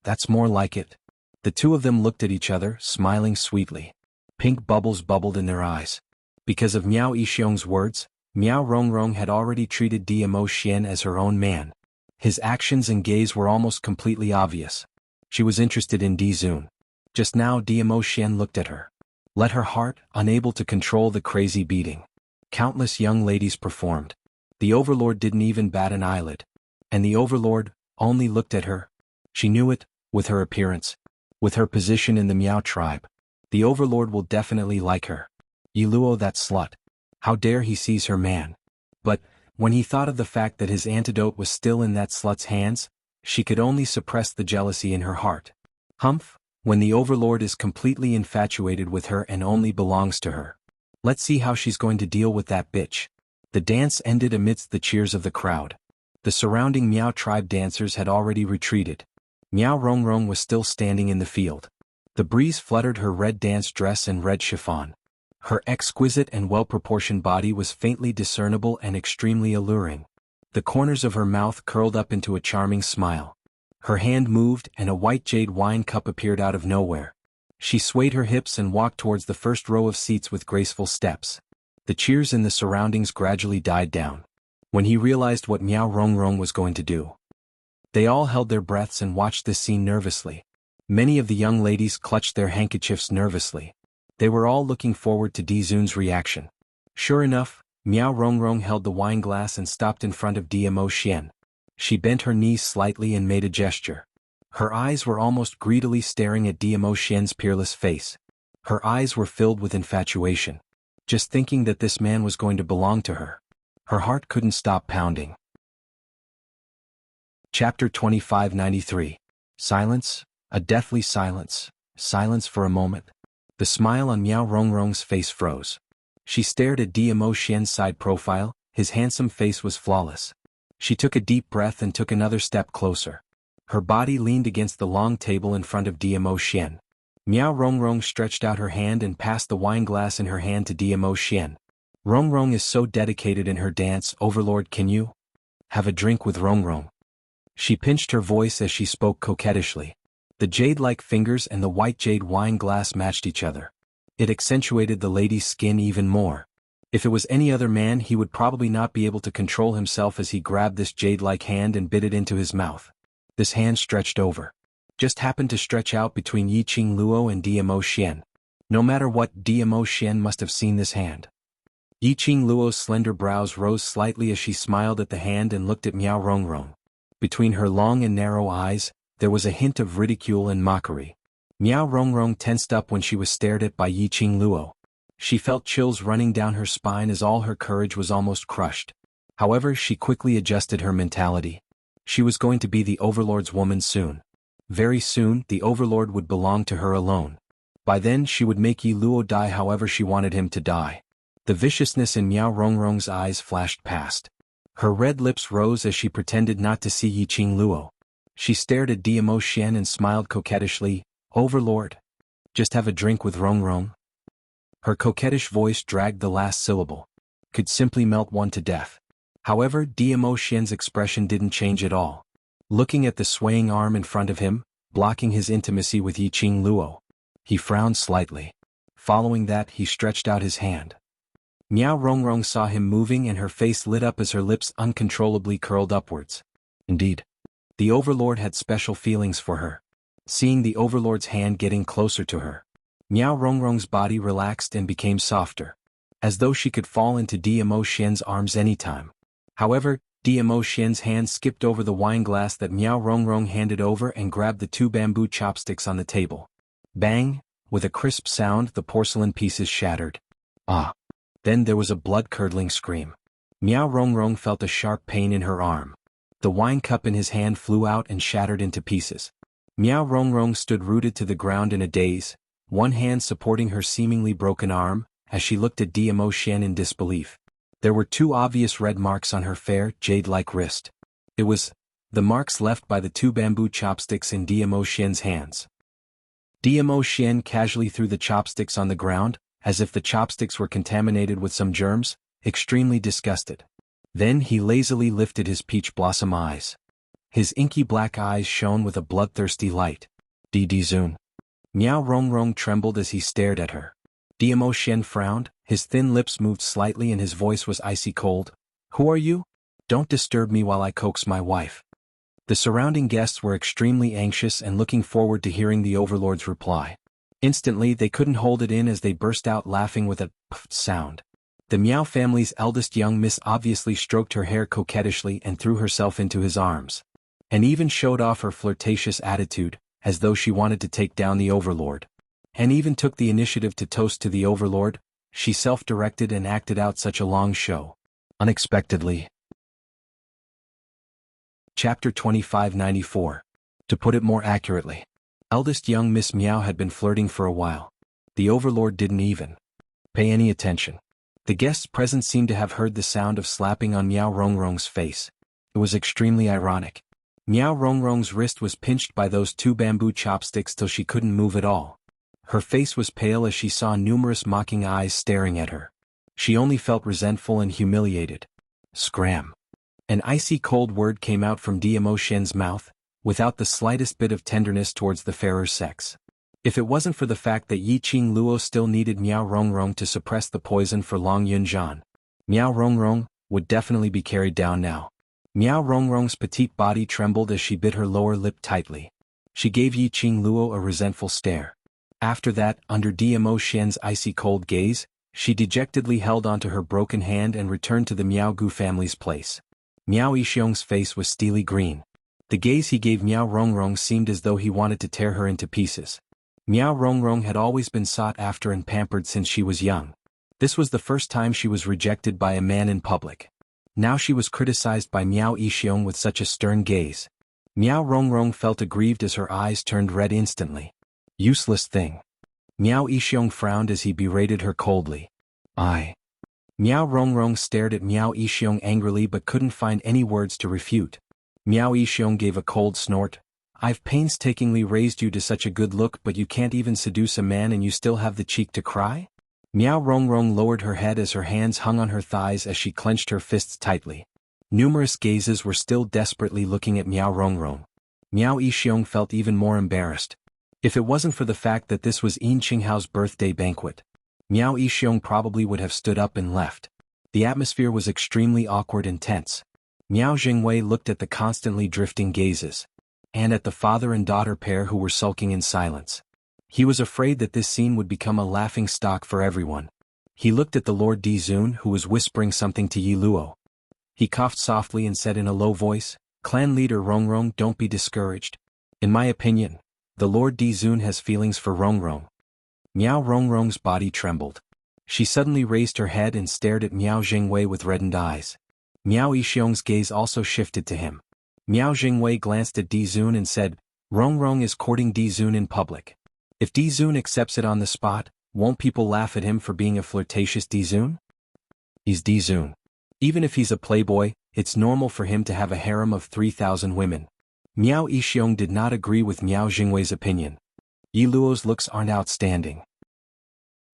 That's more like it. The two of them looked at each other, smiling sweetly. Pink bubbles bubbled in their eyes. Because of Miao Yixiong's words, Miao Rongrong had already treated Dimo Xian as her own man. His actions and gaze were almost completely obvious. She was interested in Di Zun. Just now Dimo Xian looked at her. Let her heart, unable to control the crazy beating. Countless young ladies performed. The overlord didn't even bat an eyelid. And the overlord only looked at her. She knew it, with her appearance. With her position in the Miao tribe. The overlord will definitely like her. Yiluo, that slut. How dare he seize her man. But, when he thought of the fact that his antidote was still in that slut's hands, she could only suppress the jealousy in her heart. Humph, when the overlord is completely infatuated with her and only belongs to her. Let's see how she's going to deal with that bitch. The dance ended amidst the cheers of the crowd. The surrounding Miao tribe dancers had already retreated. Miao Rongrong was still standing in the field. The breeze fluttered her red dance dress and red chiffon. Her exquisite and well-proportioned body was faintly discernible and extremely alluring. The corners of her mouth curled up into a charming smile. Her hand moved and a white jade wine cup appeared out of nowhere. She swayed her hips and walked towards the first row of seats with graceful steps. The cheers in the surroundings gradually died down. When he realized what Miao Rongrong was going to do, they all held their breaths and watched this scene nervously. Many of the young ladies clutched their handkerchiefs nervously. They were all looking forward to Di Zun's reaction. Sure enough, Miao Rongrong held the wine glass and stopped in front of Dimo Xian. She bent her knees slightly and made a gesture. Her eyes were almost greedily staring at Dimo Xian's peerless face. Her eyes were filled with infatuation. Just thinking that this man was going to belong to her. Her heart couldn't stop pounding. Chapter 2593. Silence, a deathly silence, silence for a moment. The smile on Miao Rongrong's face froze. She stared at Dimo Xian's side profile, his handsome face was flawless. She took a deep breath and took another step closer. Her body leaned against the long table in front of Dimo Xian. Miao Rongrong stretched out her hand and passed the wine glass in her hand to Dimo Xian. Rongrong is so dedicated in her dance, overlord, can you have a drink with Rongrong? She pinched her voice as she spoke coquettishly. The jade-like fingers and the white jade wine glass matched each other. It accentuated the lady's skin even more. If it was any other man, he would probably not be able to control himself as he grabbed this jade-like hand and bit it into his mouth. This hand stretched over. Just happened to stretch out between Yiqing Luo and Dimo Xian. No matter what, Dimo Xian must have seen this hand. Yiqing Luo's slender brows rose slightly as she smiled at the hand and looked at Miao Rongrong. Between her long and narrow eyes, there was a hint of ridicule and mockery. Miao Rongrong tensed up when she was stared at by Yiqing Luo. She felt chills running down her spine as all her courage was almost crushed. However, she quickly adjusted her mentality. She was going to be the overlord's woman soon. Very soon, the overlord would belong to her alone. By then she would make Yi Luo die however she wanted him to die. The viciousness in Miao Rongrong's eyes flashed past. Her red lips rose as she pretended not to see Yiqing Luo. She stared at Dimo Xian and smiled coquettishly. Overlord. Just have a drink with Rongrong? Her coquettish voice dragged the last syllable. Could simply melt one to death. However, Dimo Xian's expression didn't change at all. Looking at the swaying arm in front of him, blocking his intimacy with Yiqing Luo, he frowned slightly. Following that, he stretched out his hand. Miao Rongrong saw him moving and her face lit up as her lips uncontrollably curled upwards. Indeed, the overlord had special feelings for her. Seeing the overlord's hand getting closer to her, Miao Rongrong's body relaxed and became softer, as though she could fall into Dimo Xian's arms anytime. However, Dimo Xian's hand skipped over the wine glass that Miao Rongrong handed over and grabbed the two bamboo chopsticks on the table. Bang! With a crisp sound, the porcelain pieces shattered. Ah! Then there was a blood-curdling scream. Miao Rongrong felt a sharp pain in her arm. The wine cup in his hand flew out and shattered into pieces. Miao Rongrong stood rooted to the ground in a daze, one hand supporting her seemingly broken arm, as she looked at Dimo Xian in disbelief. There were two obvious red marks on her fair, jade-like wrist. It was the marks left by the two bamboo chopsticks in Dimo Xian's hands. Dimo Xian casually threw the chopsticks on the ground, as if the chopsticks were contaminated with some germs, extremely disgusted. Then he lazily lifted his peach blossom eyes. His inky black eyes shone with a bloodthirsty light. Di-Zun. Miao Rongrong trembled as he stared at her. Diamo Shen frowned, his thin lips moved slightly and his voice was icy cold. Who are you? Don't disturb me while I coax my wife. The surrounding guests were extremely anxious and looking forward to hearing the overlord's reply. Instantly they couldn't hold it in as they burst out laughing with a pfft sound. The Miao family's eldest young miss obviously stroked her hair coquettishly and threw herself into his arms. And even showed off her flirtatious attitude, as though she wanted to take down the overlord. And even took the initiative to toast to the overlord. She self-directed and acted out such a long show. Unexpectedly. Chapter 2594. To put it more accurately. Eldest young Miss Miao had been flirting for a while. The overlord didn't even pay any attention. The guests present seemed to have heard the sound of slapping on Miao Rongrong's face. It was extremely ironic. Miao Rongrong's wrist was pinched by those two bamboo chopsticks till she couldn't move at all. Her face was pale as she saw numerous mocking eyes staring at her. She only felt resentful and humiliated. Scram. An icy cold word came out from Diamo Shen's mouth, without the slightest bit of tenderness towards the fairer sex. If it wasn't for the fact that Yi Qing Luo still needed Miao Rongrong to suppress the poison for Long Yunzhan, Miao Rongrong would definitely be carried down now. Miao Rongrong's petite body trembled as she bit her lower lip tightly. She gave Yi Qing Luo a resentful stare. After that, under Diamo Shen's icy cold gaze, she dejectedly held onto her broken hand and returned to the Miao Gu family's place. Miao Yixiong's face was steely green. The gaze he gave Miao Rongrong seemed as though he wanted to tear her into pieces. Miao Rongrong had always been sought after and pampered since she was young. This was the first time she was rejected by a man in public. Now she was criticized by Miao Yixiong with such a stern gaze. Miao Rongrong felt aggrieved as her eyes turned red instantly. Useless thing. Miao Yixiong frowned as he berated her coldly. Miao Rongrong stared at Miao Yixiong angrily but couldn't find any words to refute. Miao Yixiong gave a cold snort. I've painstakingly raised you to such a good look but you can't even seduce a man and you still have the cheek to cry? Miao Rongrong lowered her head as her hands hung on her thighs as she clenched her fists tightly. Numerous gazes were still desperately looking at Miao Rongrong. Miao Yixiong felt even more embarrassed. If it wasn't for the fact that this was Yin Qinghao's birthday banquet, Miao Yixiong probably would have stood up and left. The atmosphere was extremely awkward and tense. Miao Jingwei looked at the constantly drifting gazes. And at the father and daughter pair who were sulking in silence. He was afraid that this scene would become a laughing stock for everyone. He looked at the Lord Di-Zun who was whispering something to Yi Luo. He coughed softly and said in a low voice, Clan leader Rongrong, don't be discouraged. In my opinion, the Lord Di-Zun has feelings for Rongrong. Miao Rongrong's body trembled. She suddenly raised her head and stared at Miao Jingwei with reddened eyes. Miao Yixiong's gaze also shifted to him. Miao Jingwei glanced at Di-Zun and said, Rongrong is courting Di-Zun in public. If Di-Zun accepts it on the spot, won't people laugh at him for being a flirtatious Di-Zun? He's Di-Zun. Even if he's a playboy, it's normal for him to have a harem of 3,000 women. Miao Yixiong did not agree with Miao Jingwei's opinion. Yi Luo's looks aren't outstanding.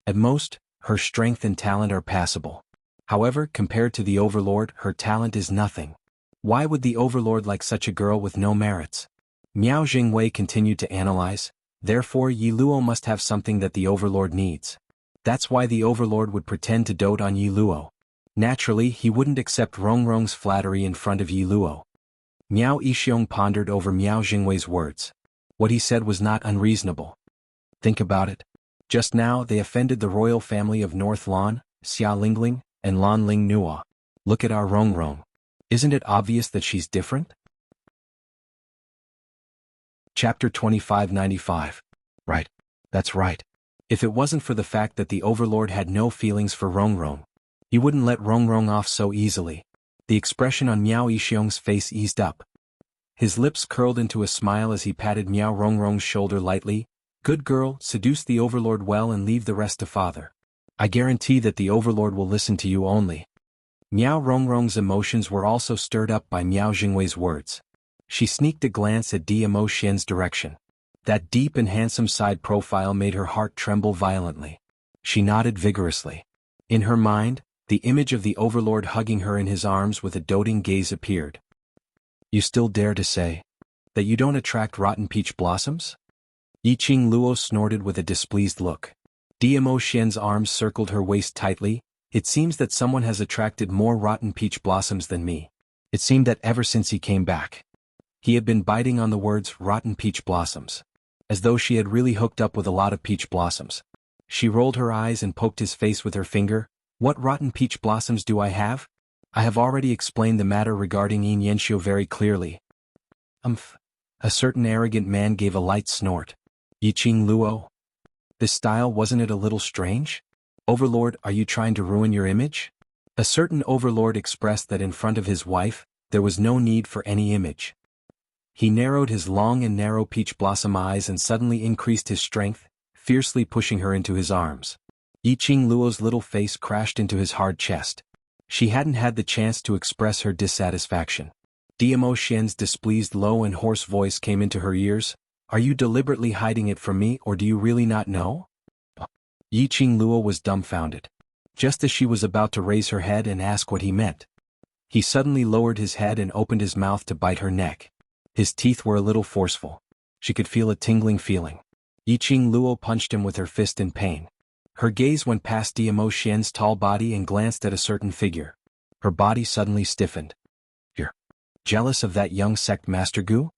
At most, her strength and talent are passable. However, compared to the overlord, her talent is nothing. Why would the overlord like such a girl with no merits? Miao Jingwei continued to analyze. Therefore Yi Luo must have something that the overlord needs. That's why the overlord would pretend to dote on Yi Luo. Naturally, he wouldn't accept Rongrong's flattery in front of Yi Luo. Miao Yixiong pondered over Miao Jingwei's words. What he said was not unreasonable. Think about it. Just now they offended the royal family of North Lan, Xia Lingling, and Lan Ling Nua. Look at our Rongrong. Isn't it obvious that she's different? Chapter 2595. Right. That's right. If it wasn't for the fact that the overlord had no feelings for Rongrong, he wouldn't let Rongrong off so easily. The expression on Miao Yixiong's face eased up. His lips curled into a smile as he patted Miao Rongrong's shoulder lightly. Good girl, seduce the overlord well and leave the rest to father. I guarantee that the overlord will listen to you only. Miao Rongrong's emotions were also stirred up by Miao Jingwei's words. She sneaked a glance at Diamo Shen's direction. That deep and handsome side profile made her heart tremble violently. She nodded vigorously. In her mind, the image of the overlord hugging her in his arms with a doting gaze appeared. You still dare to say that you don't attract rotten peach blossoms? Yiqing Luo snorted with a displeased look. Dmo Xian's arms circled her waist tightly. It seems that someone has attracted more rotten peach blossoms than me. It seemed that ever since he came back, he had been biting on the words rotten peach blossoms, as though she had really hooked up with a lot of peach blossoms. She rolled her eyes and poked his face with her finger. What rotten peach blossoms do I have? I have already explained the matter regarding xianxia very clearly. A certain arrogant man gave a light snort. Yiqing Luo? This style, wasn't it a little strange? Overlord, are you trying to ruin your image? A certain overlord expressed that in front of his wife, there was no need for any image. He narrowed his long and narrow peach blossom eyes and suddenly increased his strength, fiercely pushing her into his arms. Yiqing Luo's little face crashed into his hard chest. She hadn't had the chance to express her dissatisfaction. Dmo Xian's displeased low and hoarse voice came into her ears. Are you deliberately hiding it from me, or do you really not know? Yiqing Luo was dumbfounded. Just as she was about to raise her head and ask what he meant, he suddenly lowered his head and opened his mouth to bite her neck. His teeth were a little forceful. She could feel a tingling feeling. Yiqing Luo punched him with her fist in pain. Her gaze went past Dmo Xian's tall body and glanced at a certain figure. Her body suddenly stiffened. You're jealous of that young sect master Gu?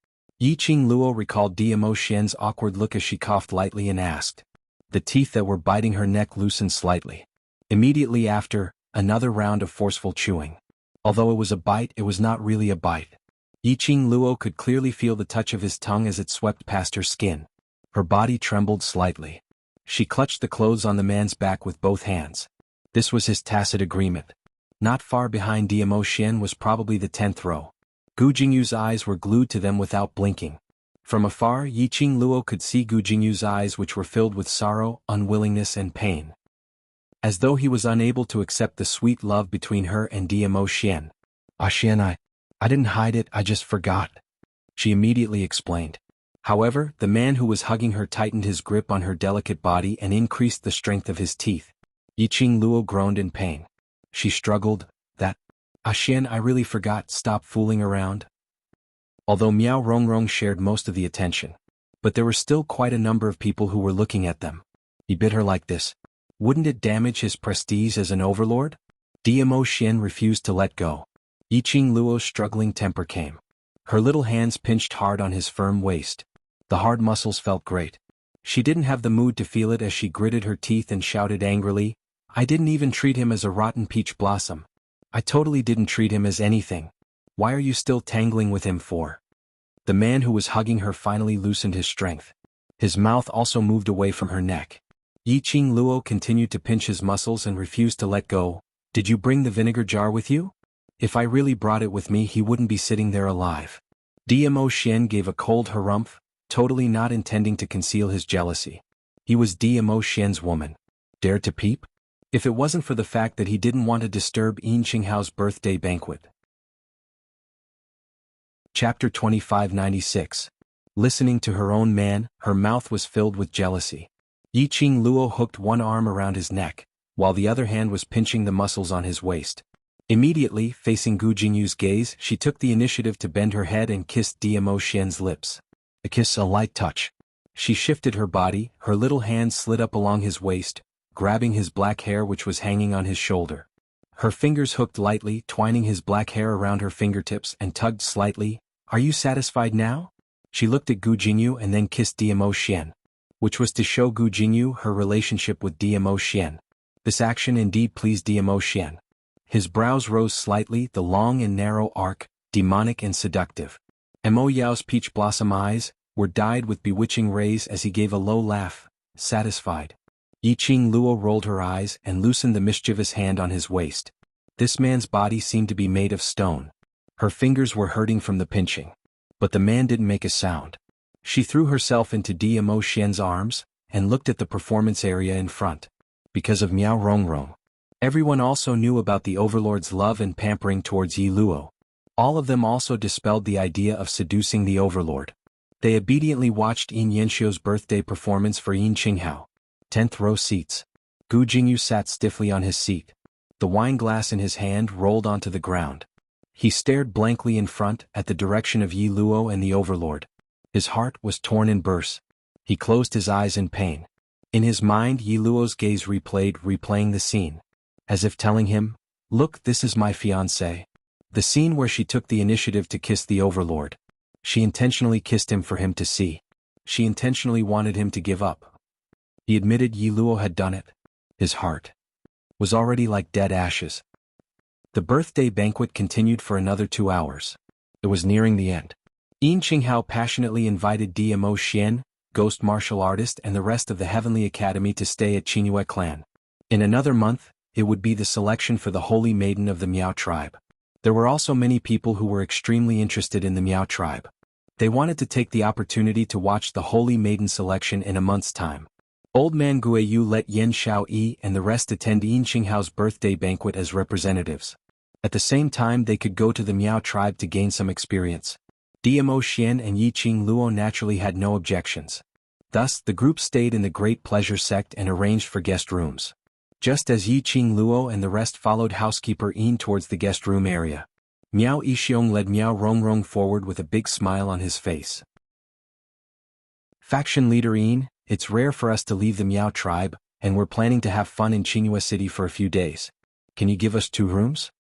Yiqing Luo recalled Dmo Xian's awkward look as she coughed lightly and asked. The teeth that were biting her neck loosened slightly. Immediately after, another round of forceful chewing. Although it was a bite, it was not really a bite. Yiqing Luo could clearly feel the touch of his tongue as it swept past her skin. Her body trembled slightly. She clutched the clothes on the man's back with both hands. This was his tacit agreement. Not far behind Dmo Xian was probably the 10th row. Gu Jingyu's eyes were glued to them without blinking. From afar, Yiqing Luo could see Gu Jingyu's eyes, which were filled with sorrow, unwillingness and pain. As though he was unable to accept the sweet love between her and Dmo Xian. Xian, I didn't hide it, I just forgot. She immediately explained. However, the man who was hugging her tightened his grip on her delicate body and increased the strength of his teeth. Yiqing Luo groaned in pain. She struggled. Xian, I really forgot, stop fooling around. Although Miao Rongrong shared most of the attention, but there were still quite a number of people who were looking at them. He bit her like this. Wouldn't it damage his prestige as an overlord? Dmo Xian refused to let go. Yiqing Luo's struggling temper came. Her little hands pinched hard on his firm waist. The hard muscles felt great. She didn't have the mood to feel it as she gritted her teeth and shouted angrily, I didn't even treat him as a rotten peach blossom. I totally didn't treat him as anything. Why are you still tangling with him for? The man who was hugging her finally loosened his strength. His mouth also moved away from her neck. Yiqing Luo continued to pinch his muscles and refused to let go. Did you bring the vinegar jar with you? If I really brought it with me, he wouldn't be sitting there alive. Dmo Xian gave a cold harumph, totally not intending to conceal his jealousy. He was Dmo Xian's woman. Dare to peep? If it wasn't for the fact that he didn't want to disturb Yin Qinghao's birthday banquet. Chapter 2596. Listening to her own man, her mouth was filled with jealousy. Yiqing Luo hooked one arm around his neck, while the other hand was pinching the muscles on his waist. Immediately, facing Gu Jingyu's gaze, she took the initiative to bend her head and kissed Dmo Xian's lips. A kiss, a light touch. She shifted her body, her little hand slid up along his waist, grabbing his black hair which was hanging on his shoulder. Her fingers hooked lightly, twining his black hair around her fingertips and tugged slightly. Are you satisfied now? She looked at Gu Jingyu and then kissed Dmo Xian, which was to show Gu Jingyu her relationship with Dmo Xian. This action indeed pleased Dmo Xian. His brows rose slightly, the long and narrow arc, demonic and seductive. Mo Yao's peach blossom eyes were dyed with bewitching rays as he gave a low laugh, satisfied. Yiqing Luo rolled her eyes and loosened the mischievous hand on his waist. This man's body seemed to be made of stone. Her fingers were hurting from the pinching. But the man didn't make a sound. She threw herself into Dmo Xian's arms and looked at the performance area in front. Because of Miao Rongrong, everyone also knew about the overlord's love and pampering towards Yi Luo. All of them also dispelled the idea of seducing the overlord. They obediently watched Yin Yanxiu's birthday performance for Yin Qinghao. 10th row seats. Gu Jingyu sat stiffly on his seat. The wine glass in his hand rolled onto the ground. He stared blankly in front at the direction of Yi Luo and the overlord. His heart was torn in bursts. He closed his eyes in pain. In his mind, Yi Luo's gaze replaying the scene, as if telling him, "Look, this is my fiancé." The scene where she took the initiative to kiss the overlord. She intentionally kissed him for him to see. She intentionally wanted him to give up. He admitted Yi Luo had done it. His heart was already like dead ashes. The birthday banquet continued for another 2 hours. It was nearing the end. Yin Qinghao passionately invited Dmo Xian, ghost martial artist, and the rest of the Heavenly Academy to stay at Qinyue clan. In another month, it would be the selection for the Holy Maiden of the Miao tribe. There were also many people who were extremely interested in the Miao tribe. They wanted to take the opportunity to watch the Holy Maiden selection in a month's time. Old man Guiyu let Yen Xiaoyi and the rest attend Yin Qinghao's birthday banquet as representatives. At the same time, they could go to the Miao tribe to gain some experience. Dmo Xian and Yi Qing Luo naturally had no objections. Thus, the group stayed in the Great Pleasure Sect and arranged for guest rooms. Just as Yi Qing Luo and the rest followed housekeeper Yin towards the guest room area, Miao Yixiong led Miao Rongrong forward with a big smile on his face. Faction leader Yin, it's rare for us to leave the Miao tribe, and we're planning to have fun in Qinyue City for a few days. Can you give us 2 rooms?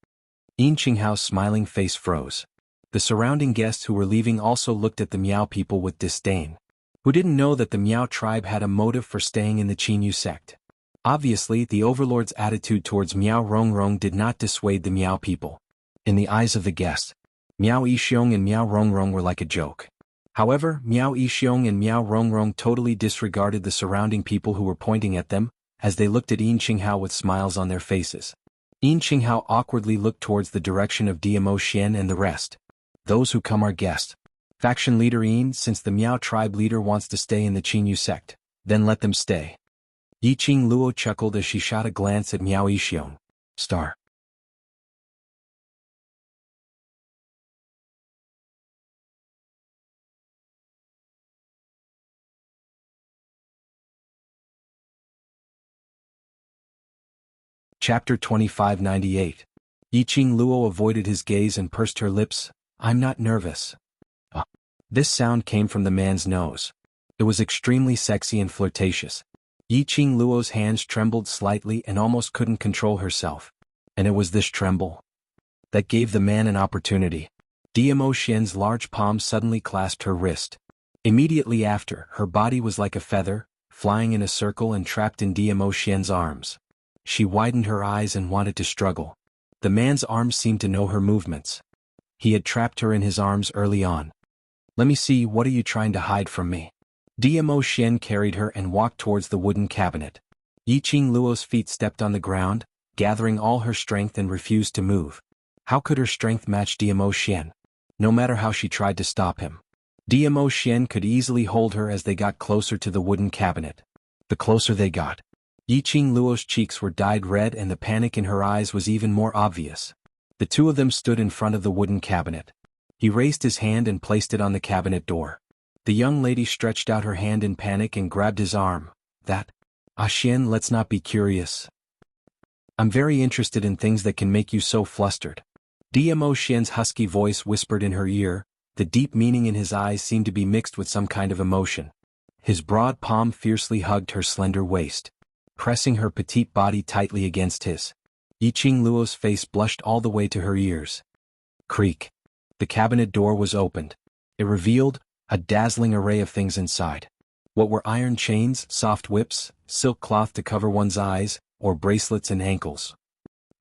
Yin Qinghao's smiling face froze. The surrounding guests who were leaving also looked at the Miao people with disdain, who didn't know that the Miao tribe had a motive for staying in the Qinyu sect. Obviously, the overlord's attitude towards Miao Rongrong did not dissuade the Miao people. In the eyes of the guests, Miao Yixiong and Miao Rongrong were like a joke. However, Miao Yixiong and Miao Rongrong totally disregarded the surrounding people who were pointing at them, as they looked at Yin Qinghao with smiles on their faces. Yin Qinghao awkwardly looked towards the direction of Dmo Xian and the rest. Those who come are guests. Faction leader Yin, since the Miao tribe leader wants to stay in the Qinyu sect, then let them stay. Yi Qing Luo chuckled as she shot a glance at Miao Yixiong. Star. Chapter 2598. Yi Qing Luo avoided his gaze and pursed her lips. I'm not nervous. This sound came from the man's nose. It was extremely sexy and flirtatious. Yi Qing Luo's hands trembled slightly and almost couldn't control herself. And it was this tremble that gave the man an opportunity. Dmo Xian's large palm suddenly clasped her wrist. Immediately after, her body was like a feather, flying in a circle and trapped in Dmo Xian's arms. She widened her eyes and wanted to struggle. The man's arms seemed to know her movements. He had trapped her in his arms early on. Let me see, what are you trying to hide from me? Dmo Xian carried her and walked towards the wooden cabinet. Yi Qing Luo's feet stepped on the ground, gathering all her strength, and refused to move. How could her strength match Dmo Xian? No matter how she tried to stop him, Dmo Xian could easily hold her as they got closer to the wooden cabinet. The closer they got, Yi Qing Luo's cheeks were dyed red and the panic in her eyes was even more obvious. The two of them stood in front of the wooden cabinet. He raised his hand and placed it on the cabinet door. The young lady stretched out her hand in panic and grabbed his arm. Xian, let's not be curious. I'm very interested in things that can make you so flustered. Dmo Xian's husky voice whispered in her ear. The deep meaning in his eyes seemed to be mixed with some kind of emotion. His broad palm fiercely hugged her slender waist, pressing her petite body tightly against his. Yi Qing Luo's face blushed all the way to her ears. Creak. The cabinet door was opened. It revealed a dazzling array of things inside. What were iron chains, soft whips, silk cloth to cover one's eyes, or bracelets and ankles,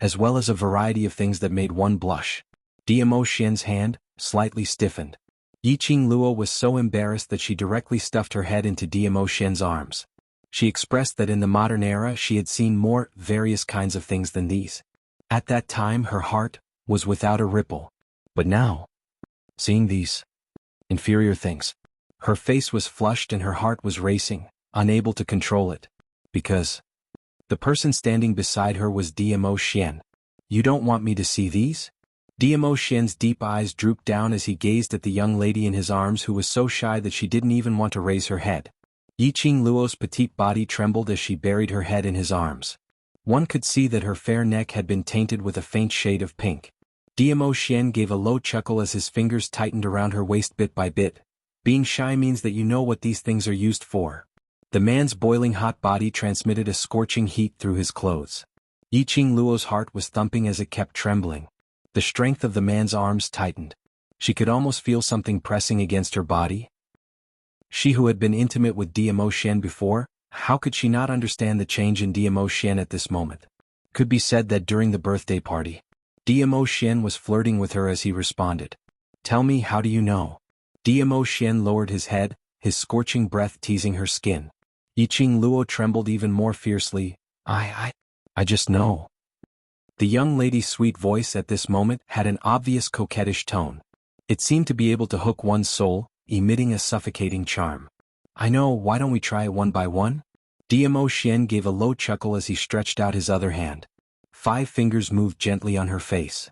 as well as a variety of things that made one blush. Dmo Xian's hand slightly stiffened. Yi Qing Luo was so embarrassed that she directly stuffed her head into Dmo Xian's arms. She expressed that in the modern era she had seen more various kinds of things than these. At that time her heart was without a ripple. But now, seeing these inferior things, her face was flushed and her heart was racing, unable to control it. Because the person standing beside her was Dmo Xian. You don't want me to see these? Dmo Xian's deep eyes drooped down as he gazed at the young lady in his arms, who was so shy that she didn't even want to raise her head. Yi Qing Luo's petite body trembled as she buried her head in his arms. One could see that her fair neck had been tainted with a faint shade of pink. Diamo Xian gave a low chuckle as his fingers tightened around her waist bit by bit. Being shy means that you know what these things are used for. The man's boiling hot body transmitted a scorching heat through his clothes. Yiqing Luo's heart was thumping as it kept trembling. The strength of the man's arms tightened. She could almost feel something pressing against her body. She who had been intimate with Diamo Xian before, how could she not understand the change in Diamo Xian at this moment? Could be said that during the birthday party, Diamo Xian was flirting with her as he responded. Tell me, how do you know? Diamo Xian lowered his head, his scorching breath teasing her skin. Yiqing Luo trembled even more fiercely. I just know. The young lady's sweet voice at this moment had an obvious coquettish tone. It seemed to be able to hook one's soul, emitting a suffocating charm. I know, why don't we try it one by one? Diamo Xian gave a low chuckle as he stretched out his other hand. 5 fingers moved gently on her face.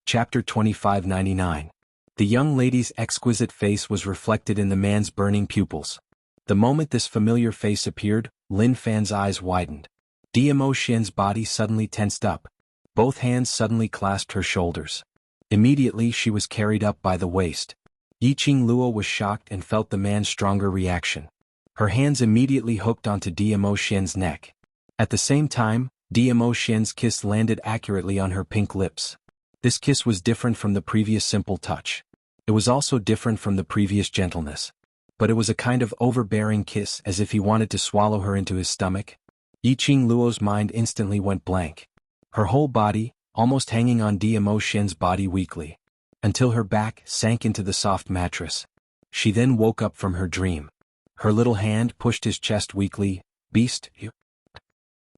Chapter 2599. The young lady's exquisite face was reflected in the man's burning pupils. The moment this familiar face appeared, Lin Fan's eyes widened. Diamo Xian's body suddenly tensed up. Both hands suddenly clasped her shoulders. Immediately she was carried up by the waist. Yiqing Luo was shocked and felt the man's stronger reaction. Her hands immediately hooked onto Diamo Xian's neck. At the same time, Diamo Xian's kiss landed accurately on her pink lips. This kiss was different from the previous simple touch. It was also different from the previous gentleness. But it was a kind of overbearing kiss, as if he wanted to swallow her into his stomach. Yiqing Luo's mind instantly went blank. Her whole body, almost hanging on Diamo Xian's body weakly, until her back sank into the soft mattress. She then woke up from her dream. Her little hand pushed his chest weakly. Beast, you.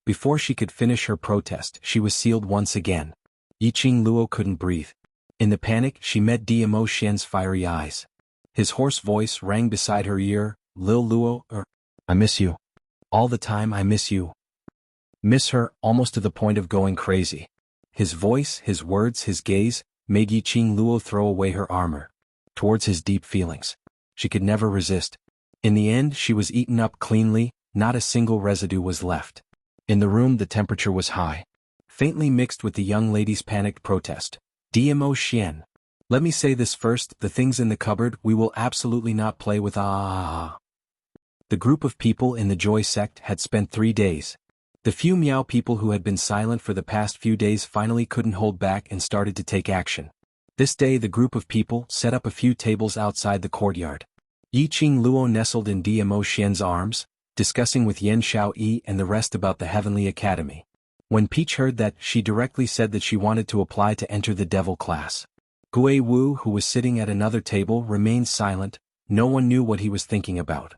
Before she could finish her protest, she was sealed once again. Yiqing Luo couldn't breathe. In the panic, she met Diamo Xian's fiery eyes. His hoarse voice rang beside her ear. Lil Luo, I miss you. All the time I miss you. Miss her, almost to the point of going crazy. His voice, his words, his gaze, made Yiqing Luo throw away her armor. Towards his deep feelings. She could never resist. In the end, she was eaten up cleanly, not a single residue was left. In the room the temperature was high. Faintly mixed with the young lady's panicked protest. Diamo Xian. Let me say this first, the things in the cupboard we will absolutely not play with. The group of people in the Joy sect had spent 3 days. The few Miao people who had been silent for the past few days finally couldn't hold back and started to take action. This day the group of people set up a few tables outside the courtyard. Yiqing Luo nestled in Diamo Xian's arms, discussing with Yan Xiaoyi and the rest about the Heavenly Academy. When Peach heard that, she directly said that she wanted to apply to enter the devil class. Gui Wu, who was sitting at another table, remained silent. No one knew what he was thinking about.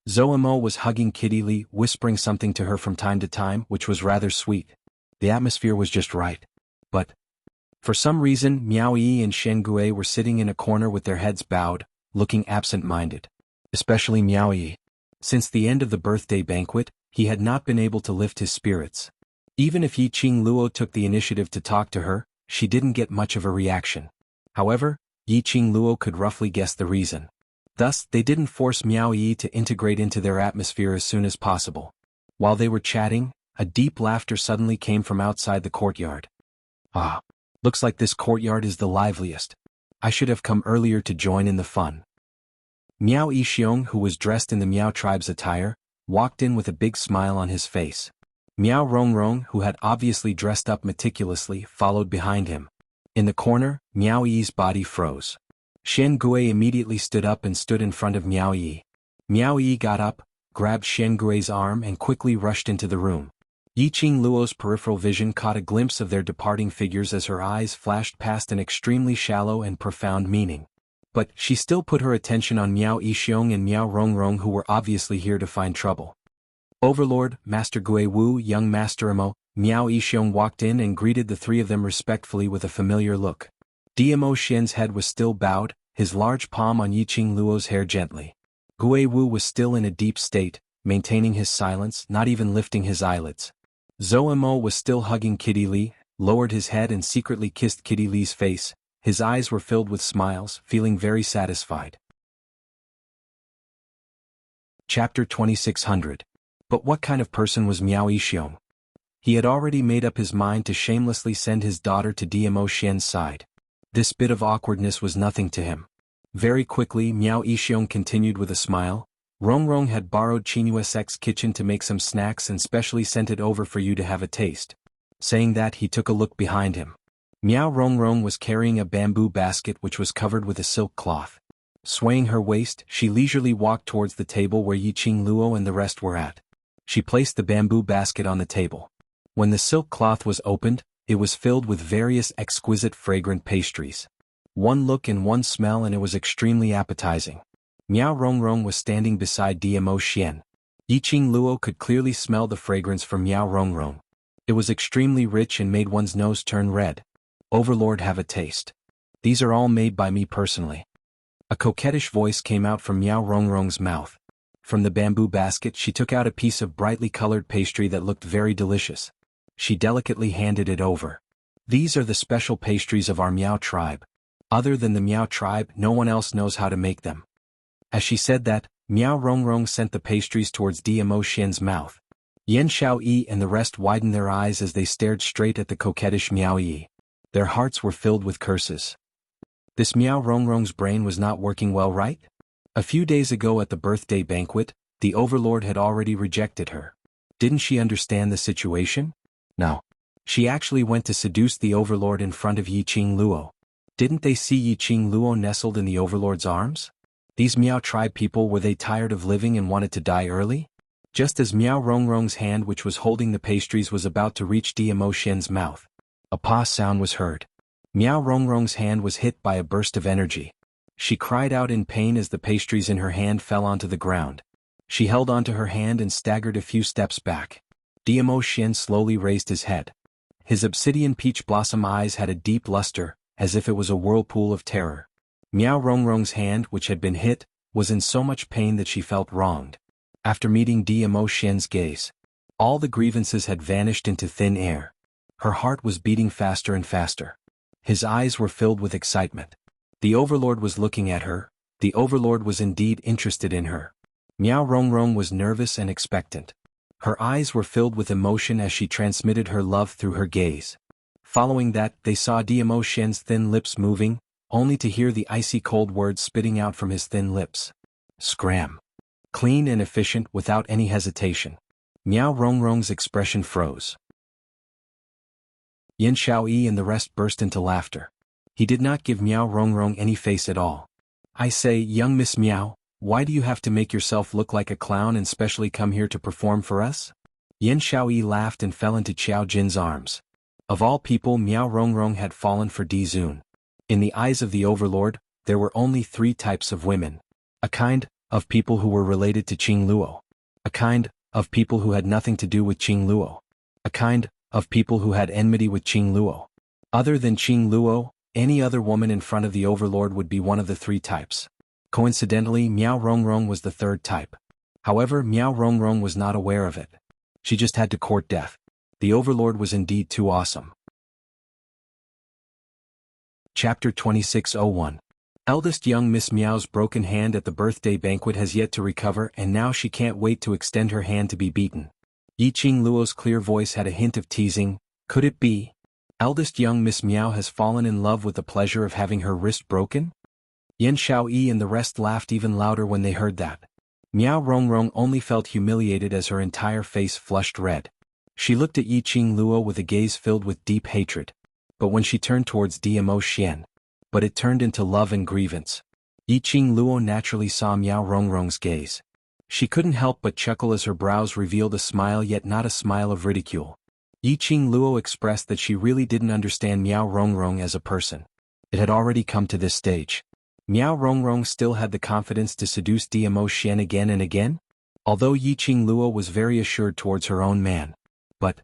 Zoemo was hugging Kitty Li, whispering something to her from time to time, which was rather sweet. The atmosphere was just right. But for some reason, Miao Yi and Shen Gui were sitting in a corner with their heads bowed, looking absent-minded. Especially Miao Yi. Since the end of the birthday banquet, he had not been able to lift his spirits. Even if Yiqing Luo took the initiative to talk to her, she didn't get much of a reaction. However, Yiqing Luo could roughly guess the reason. Thus, they didn't force Miao Yi to integrate into their atmosphere as soon as possible. While they were chatting, a deep laughter suddenly came from outside the courtyard. Looks like this courtyard is the liveliest. I should have come earlier to join in the fun. Miao Yixiong, who was dressed in the Miao tribe's attire, walked in with a big smile on his face. Miao Rongrong, who had obviously dressed up meticulously, followed behind him. In the corner, Miao Yi's body froze. Shen Gui immediately stood up and stood in front of Miao Yi. Miao Yi got up, grabbed Shen Gui's arm and quickly rushed into the room. Yiqing Luo's peripheral vision caught a glimpse of their departing figures as her eyes flashed past an extremely shallow and profound meaning. But she still put her attention on Miao Yixiong and Miao Rongrong, who were obviously here to find trouble. Overlord, Master Gui Wu, young Master Imo, Miao Yixiong walked in and greeted the 3 of them respectfully with a familiar look. Diamo Xian's head was still bowed, his large palm on Yiqing Luo's hair gently. Gui Wu was still in a deep state, maintaining his silence, not even lifting his eyelids. Zoemo was still hugging Kitty Li, lowered his head and secretly kissed Kitty Li's face. His eyes were filled with smiles, feeling very satisfied. Chapter 2600. But what kind of person was Miao Yixiong? He had already made up his mind to shamelessly send his daughter to Dmo Xian's side. This bit of awkwardness was nothing to him. Very quickly Miao Yixiong continued with a smile. Rongrong had borrowed Qinyuesec's kitchen to make some snacks and specially sent it over for you to have a taste. Saying that, he took a look behind him. Miao Rongrong was carrying a bamboo basket which was covered with a silk cloth. Swaying her waist, she leisurely walked towards the table where Yiqing Luo and the rest were at. She placed the bamboo basket on the table. When the silk cloth was opened, it was filled with various exquisite fragrant pastries. One look and one smell and it was extremely appetizing. Miao Rongrong was standing beside Dmo Xian. Yiqing Luo could clearly smell the fragrance from Miao Rongrong. It was extremely rich and made one's nose turn red. Overlord, have a taste. These are all made by me personally. A coquettish voice came out from Miao Rongrong's mouth. From the bamboo basket she took out a piece of brightly colored pastry that looked very delicious. She delicately handed it over. These are the special pastries of our Miao tribe. Other than the Miao tribe, no one else knows how to make them. As she said that, Miao Rongrong sent the pastries towards Dmo Xian's mouth. Yan Xiaoyi and the rest widened their eyes as they stared straight at the coquettish Miao Yi. Their hearts were filled with curses. This Miao Rongrong's brain was not working well, right? A few days ago at the birthday banquet, the overlord had already rejected her. Didn't she understand the situation? No. She actually went to seduce the overlord in front of Yiqing Luo. Didn't they see Yiqing Luo nestled in the overlord's arms? These Miao tribe people, were they tired of living and wanted to die early? Just as Miao Rongrong's hand which was holding the pastries was about to reach Dmo Xian's mouth, a pah sound was heard. Miao Rongrong's hand was hit by a burst of energy. She cried out in pain as the pastries in her hand fell onto the ground. She held onto her hand and staggered a few steps back. Dmo Xian slowly raised his head. His obsidian peach blossom eyes had a deep luster, as if it was a whirlpool of terror. Miao Rongrong's hand, which had been hit, was in so much pain that she felt wronged. After meeting Dmo Xian's gaze, all the grievances had vanished into thin air. Her heart was beating faster and faster. His eyes were filled with excitement. The overlord was looking at her. The overlord was indeed interested in her. Miao Rongrong was nervous and expectant. Her eyes were filled with emotion as she transmitted her love through her gaze. Following that, they saw Dmo Xian's thin lips moving, only to hear the icy cold words spitting out from his thin lips. Scram. Clean and efficient, without any hesitation. Miao Rongrong's expression froze. Yan Xiaoyi and the rest burst into laughter. He did not give Miao Rongrong any face at all. I say, young Miss Miao, why do you have to make yourself look like a clown and specially come here to perform for us? Yan Xiaoyi laughed and fell into Qiao Jin's arms. Of all people, Miao Rongrong had fallen for Di Zun. In the eyes of the overlord, there were only 3 types of women. A kind of people who were related to Qing Luo. A kind of people who had nothing to do with Qing Luo. A kind of people who had enmity with Qing Luo. Other than Qing Luo, any other woman in front of the overlord would be one of the 3 types. Coincidentally, Miao Rongrong was the 3rd type. However, Miao Rongrong was not aware of it. She just had to court death. The overlord was indeed too awesome. Chapter 2601. Eldest young Miss Miao's broken hand at the birthday banquet has yet to recover, and now she can't wait to extend her hand to be beaten. Yiqing Luo's clear voice had a hint of teasing. Could it be? Eldest young Miss Miao has fallen in love with the pleasure of having her wrist broken? Yan Xiaoyi and the rest laughed even louder when they heard that. Miao Rongrong only felt humiliated as her entire face flushed red. She looked at Yiqing Luo with a gaze filled with deep hatred. But when she turned towards Dmo Xian, it turned into love and grievance. Yiqing Luo naturally saw Miao Rongrong's gaze. She couldn't help but chuckle as her brows revealed a smile, yet not a smile of ridicule. Yiqing Luo expressed that she really didn't understand Miao Rongrong as a person. It had already come to this stage. Miao Rongrong still had the confidence to seduce Dmo Xian again and again? Although Yiqing Luo was very assured towards her own man. But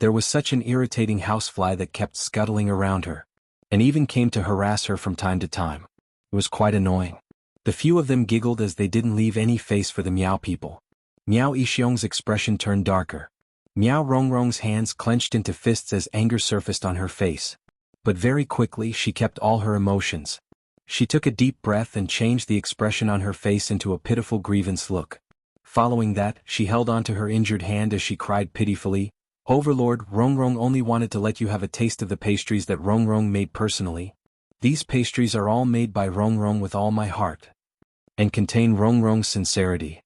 there was such an irritating housefly that kept scuttling around her, and even came to harass her from time to time. It was quite annoying. The few of them giggled as they didn't leave any face for the Miao people. Miao Yixiong's expression turned darker. Miao Rongrong's hands clenched into fists as anger surfaced on her face. But very quickly she kept all her emotions. She took a deep breath and changed the expression on her face into a pitiful grievance look. Following that, she held onto her injured hand as she cried pitifully, Overlord, Rongrong only wanted to let you have a taste of the pastries that Rongrong made personally. These pastries are all made by Rongrong with all my heart, and contain Rongrong's sincerity.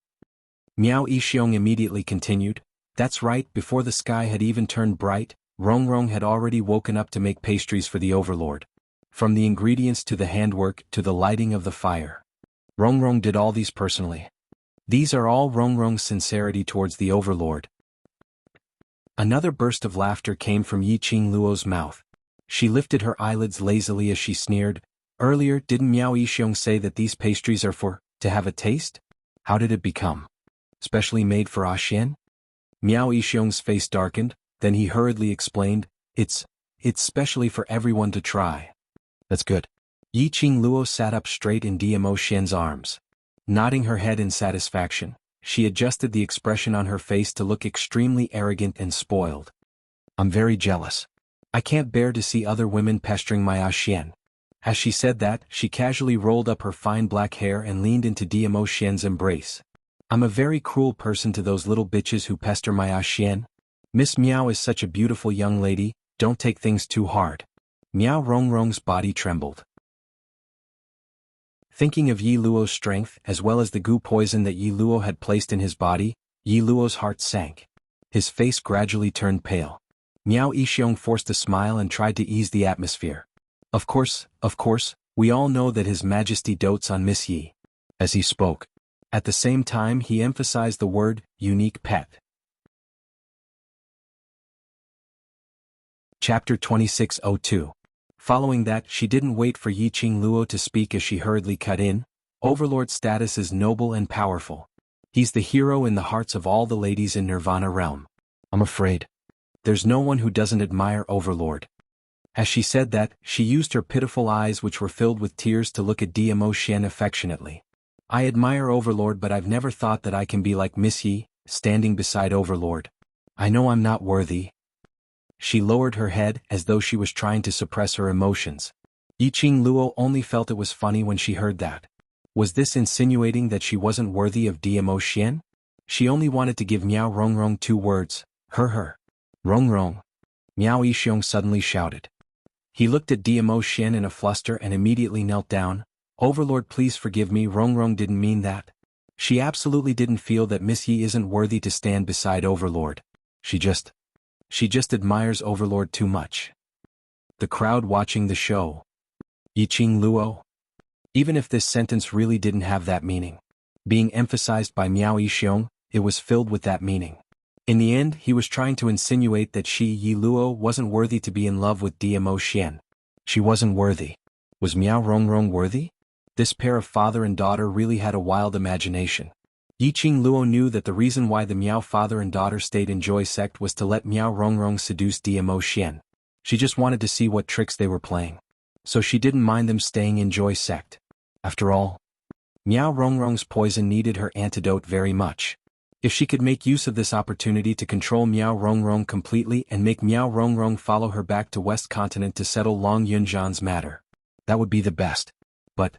Miao Yixiong immediately continued, that's right, before the sky had even turned bright, Rongrong had already woken up to make pastries for the Overlord. From the ingredients to the handwork to the lighting of the fire. Rongrong did all these personally. These are all Rongrong's sincerity towards the Overlord. Another burst of laughter came from Yi Qingluo's mouth. She lifted her eyelids lazily as she sneered, earlier didn't Miao Yixiong say that these pastries are to have a taste? How did it become? Specially made for Xian? Miao Yixiong's face darkened, then he hurriedly explained, it's specially for everyone to try. That's good. Yi Qingluo sat up straight in Dmo Xian's arms. Nodding her head in satisfaction, she adjusted the expression on her face to look extremely arrogant and spoiled. I'm very jealous. I can't bear to see other women pestering my Xian. As she said that, she casually rolled up her fine black hair and leaned into Dmo Xian's embrace. I'm a very cruel person to those little bitches who pester my Xian. Miss Miao is such a beautiful young lady, don't take things too hard. Miao Rongrong's body trembled. Thinking of Yi Luo's strength as well as the goo poison that Yi Luo had placed in his body, Yi Luo's heart sank. His face gradually turned pale. Miao Yixiong forced a smile and tried to ease the atmosphere. Of course, we all know that His Majesty dotes on Miss Yi. As he spoke. At the same time he emphasized the word, unique pet. Chapter 2602. Following that, she didn't wait for Yi Qingluo to speak as she hurriedly cut in. Overlord's status is noble and powerful. He's the hero in the hearts of all the ladies in Nirvana realm. I'm afraid there's no one who doesn't admire Overlord. As she said that, she used her pitiful eyes which were filled with tears to look at Dmo Xian affectionately. I admire Overlord, but I've never thought that I can be like Miss Yi, standing beside Overlord. I know I'm not worthy. She lowered her head as though she was trying to suppress her emotions. Yi Qingluo only felt it was funny when she heard that. Was this insinuating that she wasn't worthy of Dmo Xian? She only wanted to give Miao Rongrong 2 words, her. Rongrong. Miao Yixiong suddenly shouted. He looked at Dmo Xian in a fluster and immediately knelt down. Overlord, please forgive me, Rongrong didn't mean that. She absolutely didn't feel that Miss Yi isn't worthy to stand beside Overlord. She just admires Overlord too much. The crowd watching the show. Yi Qingluo. Even if this sentence really didn't have that meaning, being emphasized by Miao Yixiong, it was filled with that meaning. In the end, he was trying to insinuate that she, Yi Luo, wasn't worthy to be in love with Dmo Xian. She wasn't worthy. Was Miao Rongrong worthy? This pair of father and daughter really had a wild imagination. Yi Qingluo knew that the reason why the Miao father and daughter stayed in Joy Sect was to let Miao Rongrong seduce Dmo Xian. She just wanted to see what tricks they were playing. So she didn't mind them staying in Joy Sect. After all, Miao Rongrong's poison needed her antidote very much. If she could make use of this opportunity to control Miao Rongrong completely and make Miao Rongrong follow her back to West Continent to settle Long Yunzhan's matter, that would be the best. But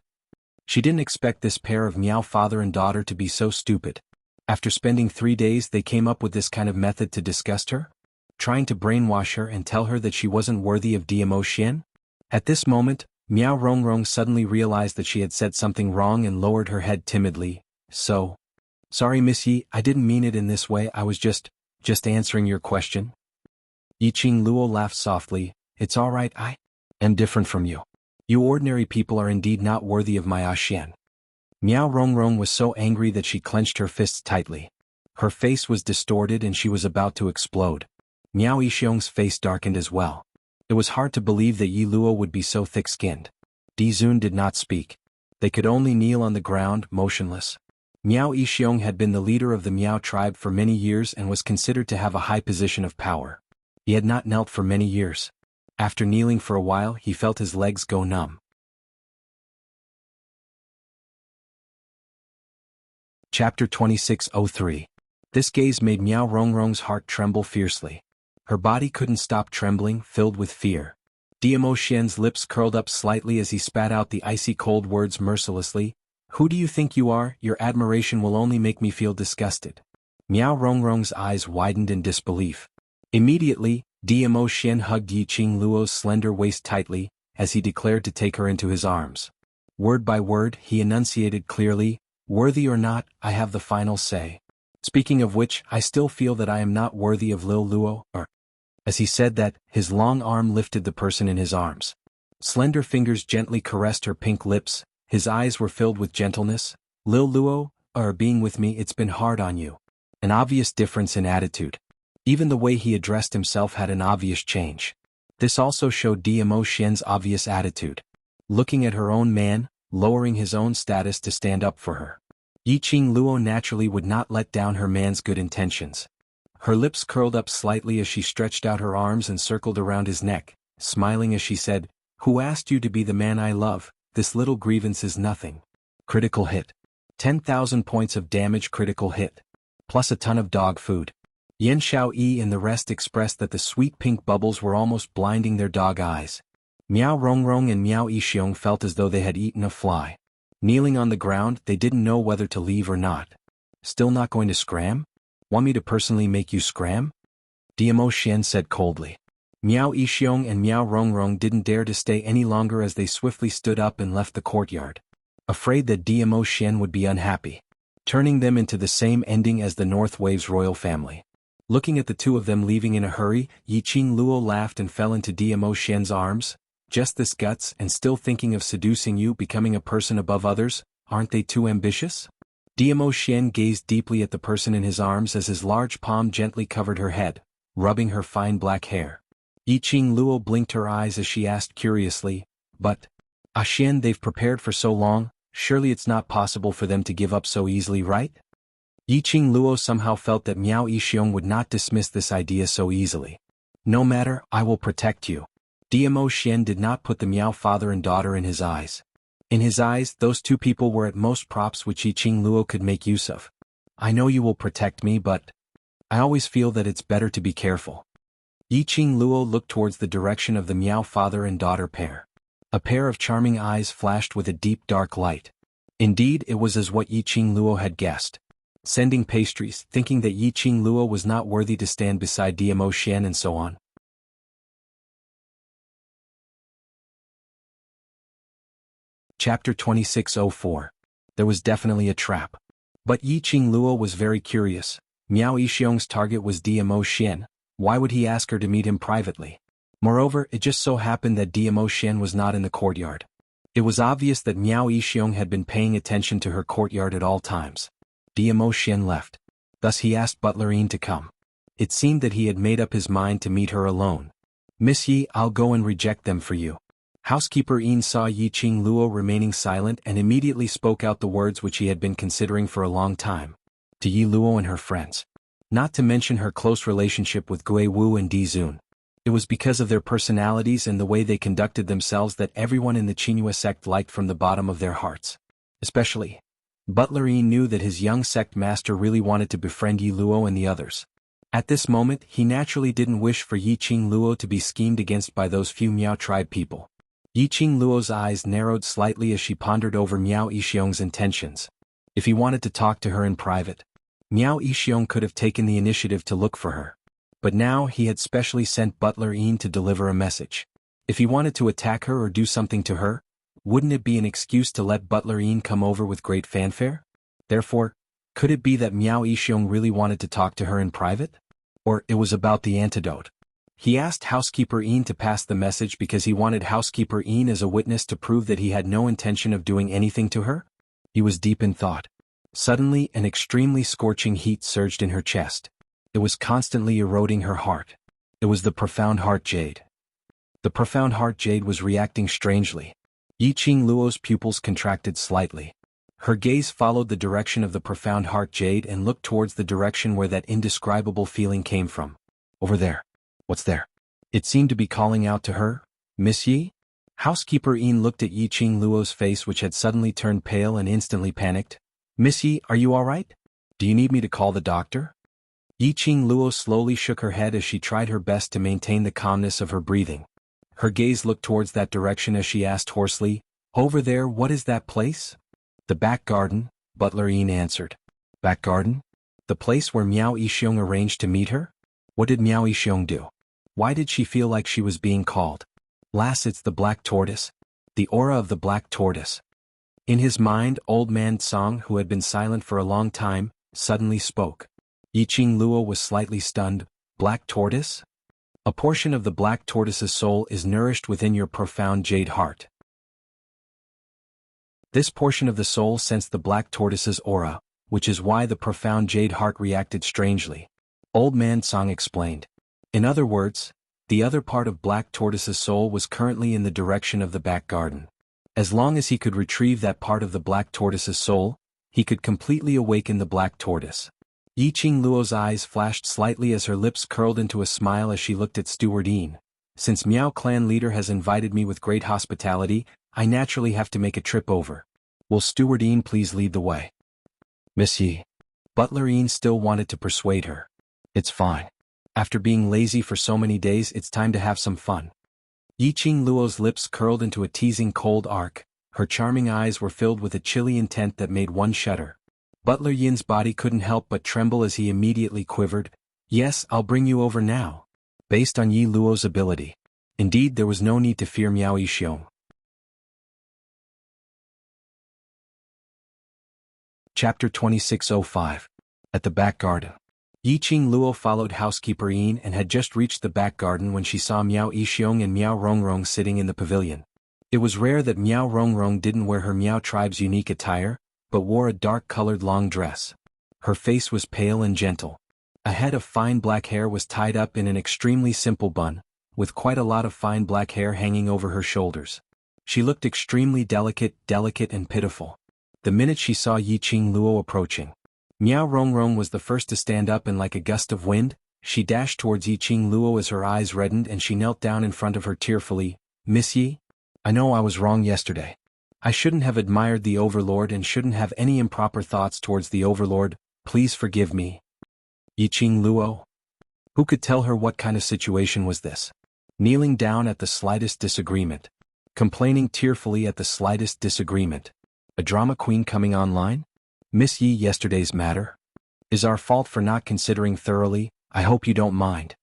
she didn't expect this pair of Miao father and daughter to be so stupid. After spending 3 days, they came up with this kind of method to disgust her? Trying to brainwash her and tell her that she wasn't worthy of Dmo Xian? At this moment, Miao Rongrong suddenly realized that she had said something wrong and lowered her head timidly. Sorry Miss Yi, I didn't mean it in this way, I was just answering your question. Yi Qingluo laughed softly. It's alright, I am different from you. You ordinary people are indeed not worthy of my Xian. Miao Rongrong was so angry that she clenched her fists tightly. Her face was distorted and she was about to explode. Miao Yixiong's face darkened as well. It was hard to believe that Yi Luo would be so thick-skinned. Di Zun did not speak. They could only kneel on the ground, motionless. Miao Yixiong had been the leader of the Miao tribe for many years and was considered to have a high position of power. He had not knelt for many years. After kneeling for a while, he felt his legs go numb. Chapter 2603. This gaze made Miao Rongrong's heart tremble fiercely. Her body couldn't stop trembling, filled with fear. Dmo Xian's lips curled up slightly as he spat out the icy cold words mercilessly. Who do you think you are? Your admiration will only make me feel disgusted. Miao Rongrong's eyes widened in disbelief. Immediately, Dmo Xian hugged Yiqing Luo's slender waist tightly, as he declared to take her into his arms. Word by word, he enunciated clearly, "Worthy or not, I have the final say. Speaking of which, I still feel that I am not worthy of Lil Luo, or..." As he said that, his long arm lifted the person in his arms. Slender fingers gently caressed her pink lips, his eyes were filled with gentleness. "Lil Luo, being with me, it's been hard on you." An obvious difference in attitude. Even the way he addressed himself had an obvious change. This also showed Dmo Xian's obvious attitude. Looking at her own man, lowering his own status to stand up for her. Yiqing Luo naturally would not let down her man's good intentions. Her lips curled up slightly as she stretched out her arms and circled around his neck, smiling as she said, "Who asked you to be the man I love? This little grievance is nothing." Critical hit. 10,000 points of damage critical hit. Plus a ton of dog food. Yan Xiaoyi and the rest expressed that the sweet pink bubbles were almost blinding their dog eyes. Miao Rongrong and Miao Yixiong felt as though they had eaten a fly. Kneeling on the ground, they didn't know whether to leave or not. "Still not going to scram? Want me to personally make you scram?" Dmo Xian said coldly. Miao Yixiong and Miao Rongrong didn't dare to stay any longer as they swiftly stood up and left the courtyard. Afraid that Dmo Xian would be unhappy. Turning them into the same ending as the North Wave's royal family. Looking at the two of them leaving in a hurry, Yiqing Luo laughed and fell into Dmo Xian's arms. "Just this guts and still thinking of seducing you, becoming a person above others, aren't they too ambitious?" Dmo Xian gazed deeply at the person in his arms as his large palm gently covered her head, rubbing her fine black hair. Yiqing Luo blinked her eyes as she asked curiously, "But, Xian, they've prepared for so long, surely it's not possible for them to give up so easily, right?" Yiqing Luo somehow felt that Miao Yixiong would not dismiss this idea so easily. "No matter, I will protect you." Dmo Xian did not put the Miao father and daughter in his eyes. In his eyes, those two people were at most props which Yiqing Luo could make use of. "I know you will protect me, but I always feel that it's better to be careful." Yiqing Luo looked towards the direction of the Miao father and daughter pair. A pair of charming eyes flashed with a deep dark light. Indeed, it was as what Yiqing Luo had guessed. Sending pastries, thinking that Yiqing Luo was not worthy to stand beside Dmo Xian and so on. Chapter 2604. There was definitely a trap. But Yiqing Luo was very curious. Miao Yixiong's target was Dmo Xian. Why would he ask her to meet him privately? Moreover, it just so happened that Dmo Xian was not in the courtyard. It was obvious that Miao Yixiong had been paying attention to her courtyard at all times. Dmo Xian left. Thus he asked Butler Yin to come. It seemed that he had made up his mind to meet her alone. "Miss Yi, I'll go and reject them for you." Housekeeper Yin saw Yiqing Luo remaining silent and immediately spoke out the words which he had been considering for a long time. To Yi Luo and her friends. Not to mention her close relationship with Gui Wu and Di Zun. It was because of their personalities and the way they conducted themselves that everyone in the Qinghua sect liked from the bottom of their hearts. Especially, Butler Yin knew that his young sect master really wanted to befriend Yi Luo and the others. At this moment, he naturally didn't wish for Yiqing Luo to be schemed against by those few Miao tribe people. Yiqing Luo's eyes narrowed slightly as she pondered over Miao Yixiong's intentions. If he wanted to talk to her in private, Miao Yixiong could have taken the initiative to look for her. But now he had specially sent Butler Yin to deliver a message. If he wanted to attack her or do something to her, wouldn't it be an excuse to let Butler Yin come over with great fanfare? Therefore, could it be that Miao Yixiong really wanted to talk to her in private? Or it was about the antidote? He asked Housekeeper Yin to pass the message because he wanted Housekeeper Yin as a witness to prove that he had no intention of doing anything to her? He was deep in thought. Suddenly, an extremely scorching heat surged in her chest. It was constantly eroding her heart. It was the profound heart jade. The profound heart jade was reacting strangely. Yiqing Luo's pupils contracted slightly. Her gaze followed the direction of the profound heart jade and looked towards the direction where that indescribable feeling came from. Over there. What's there? It seemed to be calling out to her. "Miss Yi?" Housekeeper Yin looked at Yiqing Luo's face, which had suddenly turned pale and instantly panicked. "Miss Yi, are you all right? Do you need me to call the doctor?" Yiqing Luo slowly shook her head as she tried her best to maintain the calmness of her breathing. Her gaze looked towards that direction as she asked hoarsely, "Over there, what is that place?" "The back garden," Butler Yin answered. "Back garden? The place where Miao Yixiong arranged to meet her?" What did Miao Yixiong do? Why did she feel like she was being called? Lass, it's the black tortoise. The aura of the black tortoise. In his mind, old man Tsang, who had been silent for a long time, suddenly spoke. Yiqing Luo was slightly stunned. Black tortoise? A portion of the black tortoise's soul is nourished within your profound jade heart. This portion of the soul sensed the black tortoise's aura, which is why the profound jade heart reacted strangely. Old man Tsang explained. In other words, the other part of black tortoise's soul was currently in the direction of the back garden. As long as he could retrieve that part of the black tortoise's soul, he could completely awaken the black tortoise. Yiqing Luo's eyes flashed slightly as her lips curled into a smile as she looked at Stewardine. Since Miao clan leader has invited me with great hospitality, I naturally have to make a trip over. Will Stewardine please lead the way? Miss Yi. Butlerine still wanted to persuade her. It's fine. After being lazy for so many days, it's time to have some fun. Yiqing Luo's lips curled into a teasing cold arc. Her charming eyes were filled with a chilly intent that made one shudder. Butler Yin's body couldn't help but tremble as he immediately quivered. Yes, I'll bring you over now. Based on Yi Luo's ability. Indeed, there was no need to fear Miao Yixiong. Chapter 2605. At the back garden. Yiqing Luo followed housekeeper Yin and had just reached the back garden when she saw Miao Yixiong and Miao Rongrong sitting in the pavilion. It was rare that Miao Rongrong didn't wear her Miao tribe's unique attire, but wore a dark-colored long dress. Her face was pale and gentle. A head of fine black hair was tied up in an extremely simple bun, with quite a lot of fine black hair hanging over her shoulders. She looked extremely delicate and pitiful. The minute she saw Yiqing Luo approaching, Miao Rongrong was the first to stand up, and like a gust of wind, she dashed towards Yiqing Luo as her eyes reddened and she knelt down in front of her tearfully. Miss Yi? I know I was wrong yesterday. I shouldn't have admired the Overlord and shouldn't have any improper thoughts towards the Overlord. Please forgive me. Yiqing Luo? Who could tell her what kind of situation was this? Kneeling down at the slightest disagreement. Complaining tearfully at the slightest disagreement. A drama queen coming online? Miss Yi, yesterday's matter is our fault for not considering thoroughly. I hope you don't mind.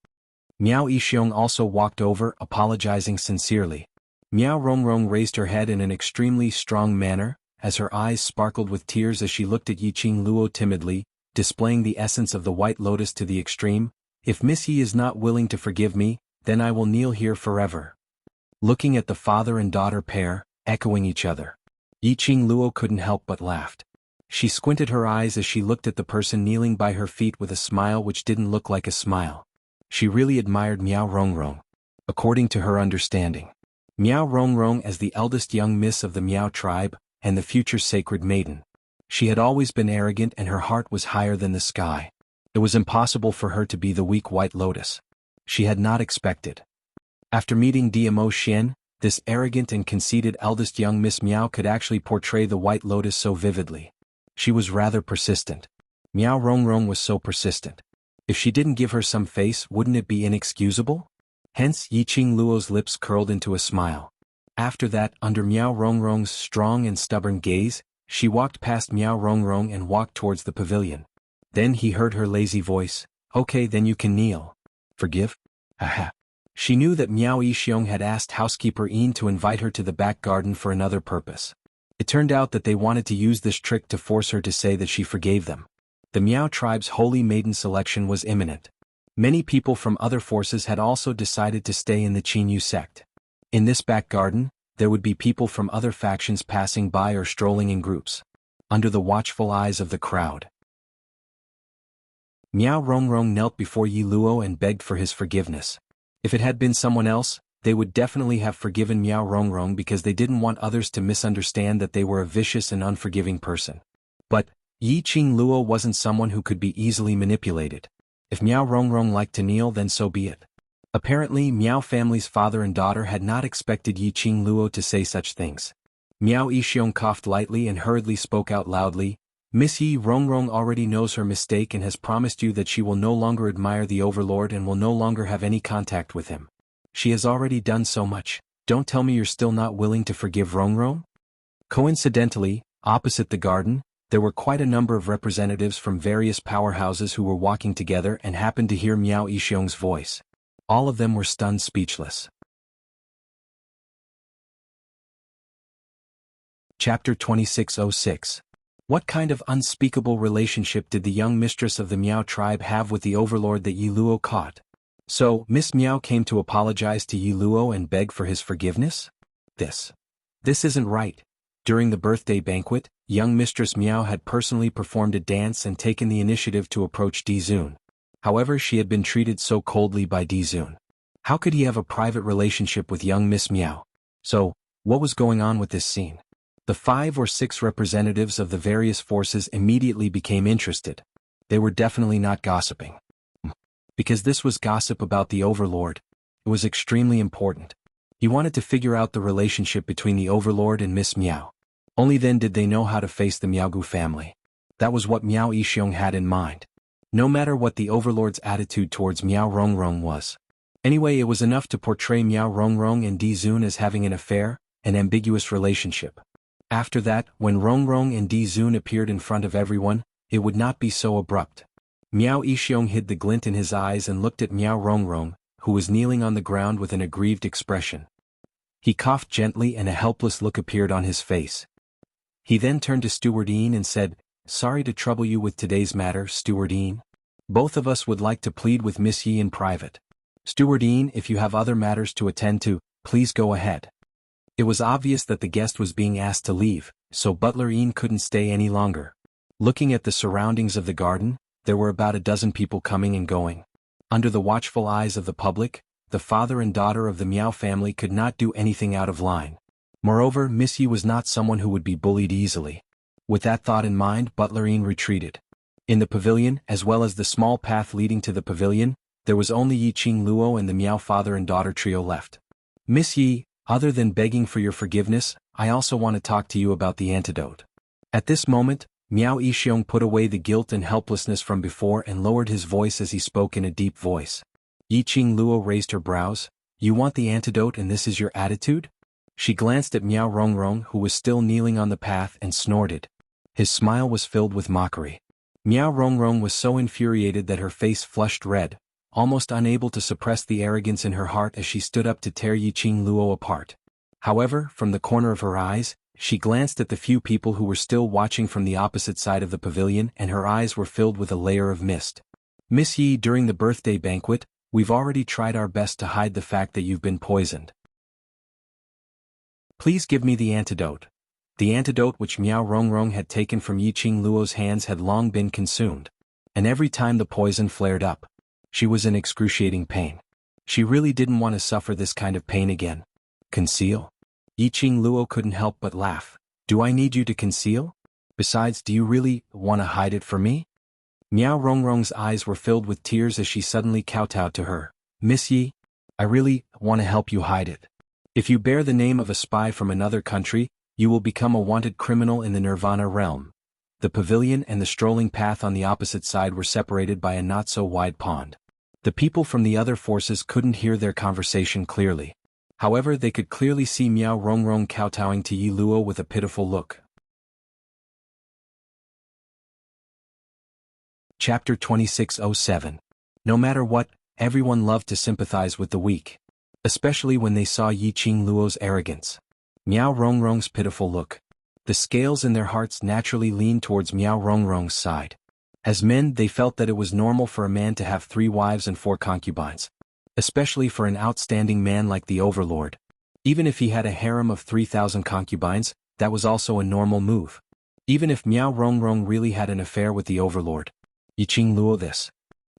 Miao Yixiong also walked over, apologizing sincerely. Miao Rongrong raised her head in an extremely strong manner, as her eyes sparkled with tears as she looked at Yiqing Luo timidly, displaying the essence of the white lotus to the extreme. If Miss Yi is not willing to forgive me, then I will kneel here forever. Looking at the father and daughter pair, echoing each other, Yiqing Luo couldn't help but laughed. She squinted her eyes as she looked at the person kneeling by her feet with a smile which didn't look like a smile. She really admired Miao Rongrong. According to her understanding, Miao Rongrong, as the eldest young miss of the Miao tribe, and the future sacred maiden, she had always been arrogant and her heart was higher than the sky. It was impossible for her to be the weak white lotus. She had not expected. After meeting Diamo Xian, this arrogant and conceited eldest young Miss Miao could actually portray the white lotus so vividly. She was rather persistent. Miao Rongrong was so persistent. If she didn't give her some face, wouldn't it be inexcusable? Hence, Yiqing Luo's lips curled into a smile. After that, under Miao Rongrong's strong and stubborn gaze, she walked past Miao Rongrong and walked towards the pavilion. Then he heard her lazy voice. Okay, then you can kneel. Forgive? Haha. She knew that Miao Yixiong had asked housekeeper Yin to invite her to the back garden for another purpose. It turned out that they wanted to use this trick to force her to say that she forgave them. The Miao tribe's holy maiden selection was imminent. Many people from other forces had also decided to stay in the Qinyu sect. In this back garden, there would be people from other factions passing by or strolling in groups, under the watchful eyes of the crowd. Miao Rongrong knelt before Yi Luo and begged for his forgiveness. If it had been someone else, they would definitely have forgiven Miao Rongrong because they didn't want others to misunderstand that they were a vicious and unforgiving person. But Yiqing Luo wasn't someone who could be easily manipulated. If Miao Rongrong liked to kneel, then so be it. Apparently, Miao family's father and daughter had not expected Yiqing Luo to say such things. Miao Yixiong coughed lightly and hurriedly spoke out loudly. Miss Yi Rongrong already knows her mistake and has promised you that she will no longer admire the Overlord and will no longer have any contact with him. She has already done so much. Don't tell me you're still not willing to forgive Rongrong? Coincidentally, opposite the garden, There were quite a number of representatives from various powerhouses who were walking together and happened to hear Miao Yixiong's voice. All of them were stunned speechless. Chapter 2606. What kind of unspeakable relationship did the young mistress of the Miao tribe have with the overlord that Yi Luo caught? So, Miss Miao came to apologize to Yi Luo and beg for his forgiveness? This isn't right. During the birthday banquet, young Mistress Miao had personally performed a dance and taken the initiative to approach Di Zun. However, she had been treated so coldly by Di Zun. How could he have a private relationship with young Miss Miao? So, what was going on with this scene? The 5 or 6 representatives of the various forces immediately became interested. They were definitely not gossiping. Because this was gossip about the overlord. It was extremely important. He wanted to figure out the relationship between the overlord and Miss Miao. Only then did they know how to face the Miaogu family. That was what Miao Yixiong had in mind. No matter what the overlord's attitude towards Miao Rongrong was. Anyway, it was enough to portray Miao Rongrong and Di Zun as having an affair, an ambiguous relationship. After that, when Rongrong and Di Zun appeared in front of everyone, it would not be so abrupt. Miao Yixiong hid the glint in his eyes and looked at Miao Rongrong, who was kneeling on the ground with an aggrieved expression. He coughed gently and a helpless look appeared on his face. He then turned to Stewardine and said, "Sorry to trouble you with today's matter, Stewardine. Both of us would like to plead with Miss Yi in private. Stewardine, if you have other matters to attend to, please go ahead." It was obvious that the guest was being asked to leave, so Butler Een couldn't stay any longer. Looking at the surroundings of the garden, there were about a dozen people coming and going. Under the watchful eyes of the public, the father and daughter of the Miao family could not do anything out of line. Moreover, Miss Yi was not someone who would be bullied easily. With that thought in mind, Butler Een retreated. In the pavilion, as well as the small path leading to the pavilion, there was only Yi Qing Luo and the Miao father and daughter trio left. "Miss Yi, other than begging for your forgiveness, I also want to talk to you about the antidote." At this moment, Miao Yixiong put away the guilt and helplessness from before and lowered his voice as he spoke in a deep voice. Yi Qing Luo raised her brows. "You want the antidote and this is your attitude?" She glanced at Miao Rongrong, who was still kneeling on the path, and snorted. His smile was filled with mockery. Miao Rongrong was so infuriated that her face flushed red, almost unable to suppress the arrogance in her heart as she stood up to tear Yi Qing Luo apart. However, from the corner of her eyes, she glanced at the few people who were still watching from the opposite side of the pavilion and her eyes were filled with a layer of mist. "Miss Yi, during the birthday banquet, we've already tried our best to hide the fact that you've been poisoned. Please give me the antidote." The antidote which Miao Rongrong had taken from Yi Qing Luo's hands had long been consumed. And every time the poison flared up, she was in excruciating pain. She really didn't want to suffer this kind of pain again. "Conceal?" Yi Qing Luo couldn't help but laugh. "Do I need you to conceal? Besides, do you really want to hide it from me?" Miao Rongrong's eyes were filled with tears as she suddenly kowtowed to her. "Miss Yi, I really want to help you hide it. If you bear the name of a spy from another country, you will become a wanted criminal in the Nirvana realm." The pavilion and the strolling path on the opposite side were separated by a not-so-wide pond. The people from the other forces couldn't hear their conversation clearly. However, they could clearly see Miao Rongrong kowtowing to Yi Luo with a pitiful look. Chapter 2607. No matter what, everyone loved to sympathize with the weak. Especially when they saw Yi Qing Luo's arrogance. Miao Rongrong's pitiful look. The scales in their hearts naturally leaned towards Miao Rongrong's side. As men, they felt that it was normal for a man to have 3 wives and 4 concubines. Especially for an outstanding man like the overlord. Even if he had a harem of 3,000 concubines, that was also a normal move. Even if Miao Rongrong really had an affair with the overlord. Yi Qing Luo this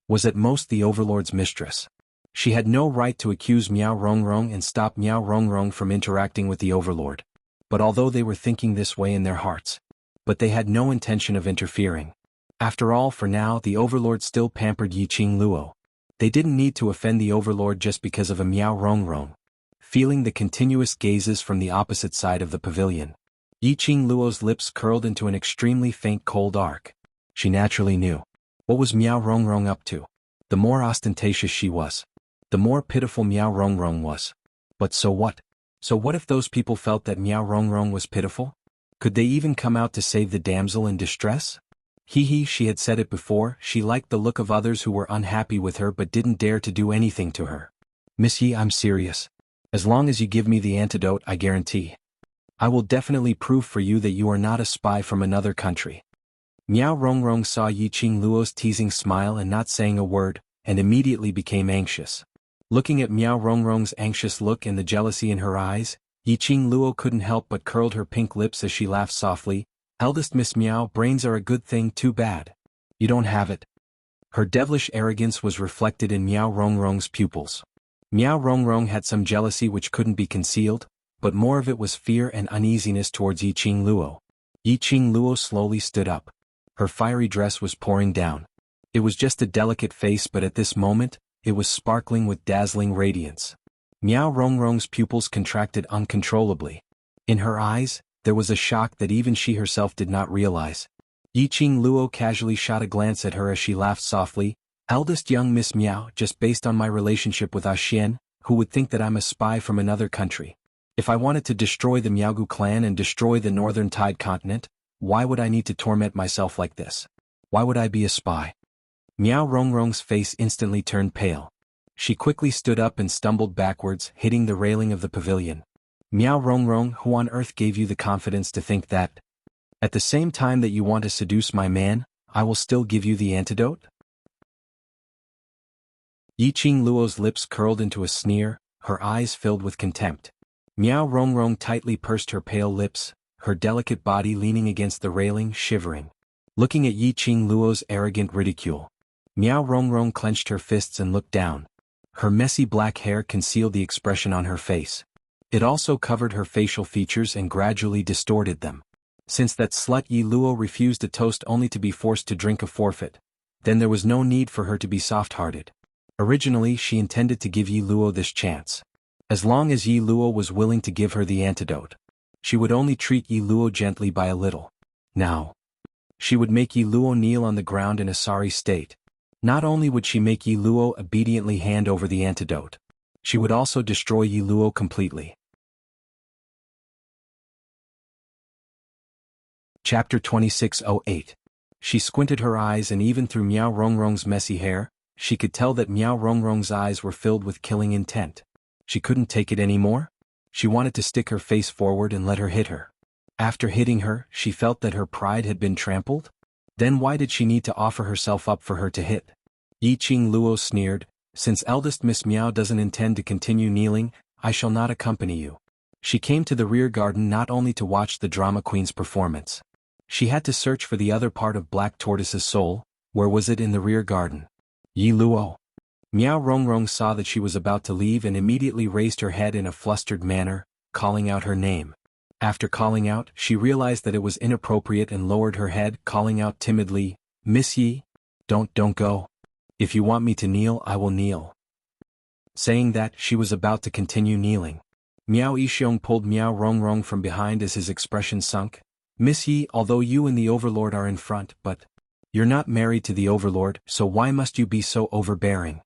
was at most the overlord's mistress. She had no right to accuse Miao Rongrong and stop Miao Rongrong from interacting with the overlord. But although they were thinking this way in their hearts, but they had no intention of interfering. After all, for now, the overlord still pampered Yi Qing Luo. They didn't need to offend the overlord just because of a Miao Rongrong. Feeling the continuous gazes from the opposite side of the pavilion, Yi Qing Luo's lips curled into an extremely faint cold arc. She naturally knew. What was Miao Rongrong up to? The more ostentatious she was, the more pitiful Miao Rongrong was. But so what? So what if those people felt that Miao Rongrong was pitiful? Could they even come out to save the damsel in distress? She had said it before, she liked the look of others who were unhappy with her but didn't dare to do anything to her. Miss Yi, I'm serious. As long as you give me the antidote, I guarantee. I will definitely prove for you that you are not a spy from another country. Miao Rongrong saw Yi Qingluo's teasing smile and not saying a word, and immediately became anxious. Looking at Miao Rongrong's anxious look and the jealousy in her eyes, Yi Qingluo couldn't help but curled her pink lips as she laughed softly. Eldest Miss Miao, brains are a good thing, too bad. You don't have it. Her devilish arrogance was reflected in Miao Rongrong's pupils. Miao Rongrong had some jealousy which couldn't be concealed, but more of it was fear and uneasiness towards Yi Qingluo. Yi Qingluo slowly stood up. Her fiery dress was pouring down. It was just a delicate face, but at this moment, it was sparkling with dazzling radiance. Miao Rongrong's pupils contracted uncontrollably. In her eyes, there was a shock that even she herself did not realize. Yi Qingluo casually shot a glance at her as she laughed softly. Eldest young Miss Miao, just based on my relationship with Xian, who would think that I'm a spy from another country? If I wanted to destroy the Miaogu clan and destroy the Northern Tide continent, why would I need to torment myself like this? Why would I be a spy? Miao Rongrong's face instantly turned pale. She quickly stood up and stumbled backwards, hitting the railing of the pavilion. Miao Rongrong, who on earth gave you the confidence to think that? At the same time that you want to seduce my man, I will still give you the antidote? Yi Qingluo's lips curled into a sneer, her eyes filled with contempt. Miao Rongrong tightly pursed her pale lips, her delicate body leaning against the railing, shivering. Looking at Yi Qingluo's arrogant ridicule, Miao Rongrong clenched her fists and looked down. Her messy black hair concealed the expression on her face. It also covered her facial features and gradually distorted them. Since that slut Yi Luo refused a toast only to be forced to drink a forfeit, then there was no need for her to be soft-hearted. Originally she intended to give Yi Luo this chance. As long as Yi Luo was willing to give her the antidote, she would only treat Yi Luo gently by a little. Now, she would make Yi Luo kneel on the ground in a sorry state. Not only would she make Yi Luo obediently hand over the antidote, she would also destroy Yi Luo completely. Chapter 2608. She squinted her eyes, and even through Miao Rongrong's messy hair, she could tell that Miao Rongrong's eyes were filled with killing intent. She couldn't take it anymore. She wanted to stick her face forward and let her hit her. After hitting her, she felt that her pride had been trampled. Then why did she need to offer herself up for her to hit? Yi Qingluo sneered, since eldest Miss Miao doesn't intend to continue kneeling, I shall not accompany you. She came to the rear garden not only to watch the drama queen's performance. She had to search for the other part of Black Tortoise's soul. Where was it? In the rear garden. Yi Luo. Miao Rongrong saw that she was about to leave and immediately raised her head in a flustered manner, calling out her name. After calling out, she realized that it was inappropriate and lowered her head, calling out timidly, Miss Yi, don't go. If you want me to kneel, I will kneel. Saying that, she was about to continue kneeling. Miao Yixiong pulled Miao Rongrong from behind as his expression sunk. Miss Yi, although you and the Overlord are in front, but you're not married to the Overlord, so why must you be so overbearing?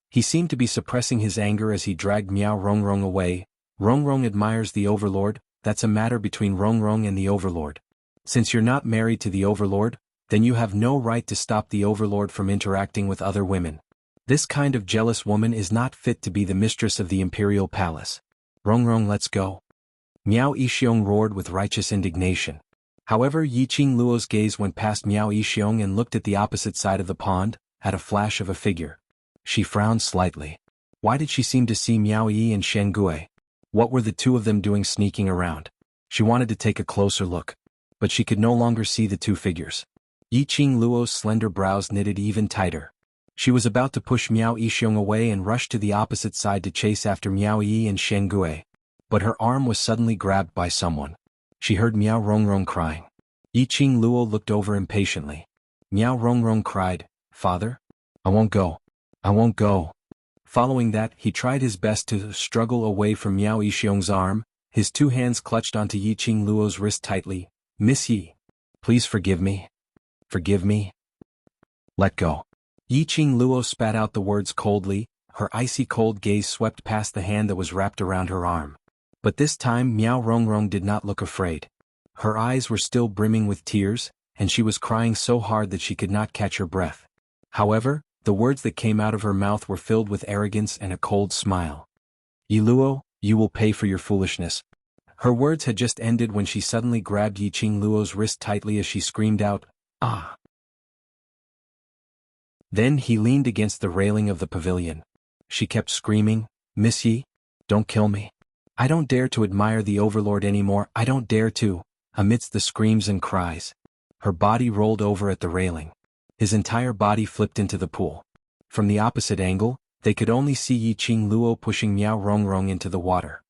He seemed to be suppressing his anger as he dragged Miao Rongrong away. Rongrong admires the Overlord, that's a matter between Rongrong and the Overlord. Since you're not married to the Overlord, then you have no right to stop the Overlord from interacting with other women. This kind of jealous woman is not fit to be the mistress of the Imperial Palace. Rongrong, let's go. Miao Yixiong roared with righteous indignation. However, Yi Qingluo's gaze went past Miao Yixiong and looked at the opposite side of the pond, at a flash of a figure. She frowned slightly. Why did she seem to see Miao Yi and Shengue? What were the two of them doing sneaking around? She wanted to take a closer look, but she could no longer see the two figures. Yi Qingluo's slender brows knitted even tighter. She was about to push Miao Yixiong away and rush to the opposite side to chase after Miao Yi and Shengue. But her arm was suddenly grabbed by someone. She heard Miao Rongrong crying. Yi Qingluo looked over impatiently. Miao Rongrong cried, Father? I won't go. I won't go. Following that, he tried his best to struggle away from Miao Yixiong's arm. His two hands clutched onto Yi Qingluo's wrist tightly. Miss Yi, please forgive me. Forgive me. Let go. Yi Qingluo spat out the words coldly. Her icy cold gaze swept past the hand that was wrapped around her arm. But this time Miao Rongrong did not look afraid. Her eyes were still brimming with tears, and she was crying so hard that she could not catch her breath. However, the words that came out of her mouth were filled with arrogance and a cold smile. "Yiluo, you will pay for your foolishness." Her words had just ended when she suddenly grabbed Yiluo's wrist tightly as she screamed out, "Ah!" Then he leaned against the railing of the pavilion. She kept screaming, "Miss Yi, don't kill me. I don't dare to admire the overlord anymore, I don't dare to." Amidst the screams and cries, her body rolled over at the railing. His entire body flipped into the pool. From the opposite angle, they could only see Yiluo pushing Miao Rongrong into the water.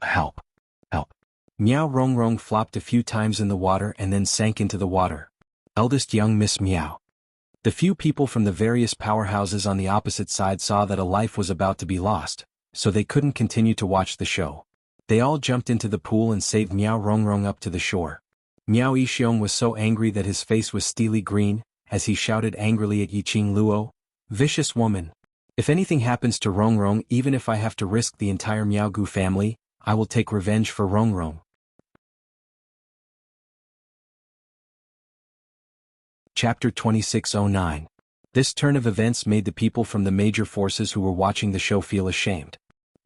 Help! Help! Miao Rongrong flopped a few times in the water and then sank into the water. Eldest young Miss Miao. The few people from the various powerhouses on the opposite side saw that a life was about to be lost, so they couldn't continue to watch the show. They all jumped into the pool and saved Miao Rongrong up to the shore. Miao Yixiong was so angry that his face was steely green, as he shouted angrily at Yiluo, "Vicious woman! If anything happens to Rongrong, even if I have to risk the entire Miaogu family, I will take revenge for Rongrong." Chapter 2609. This turn of events made the people from the major forces who were watching the show feel ashamed.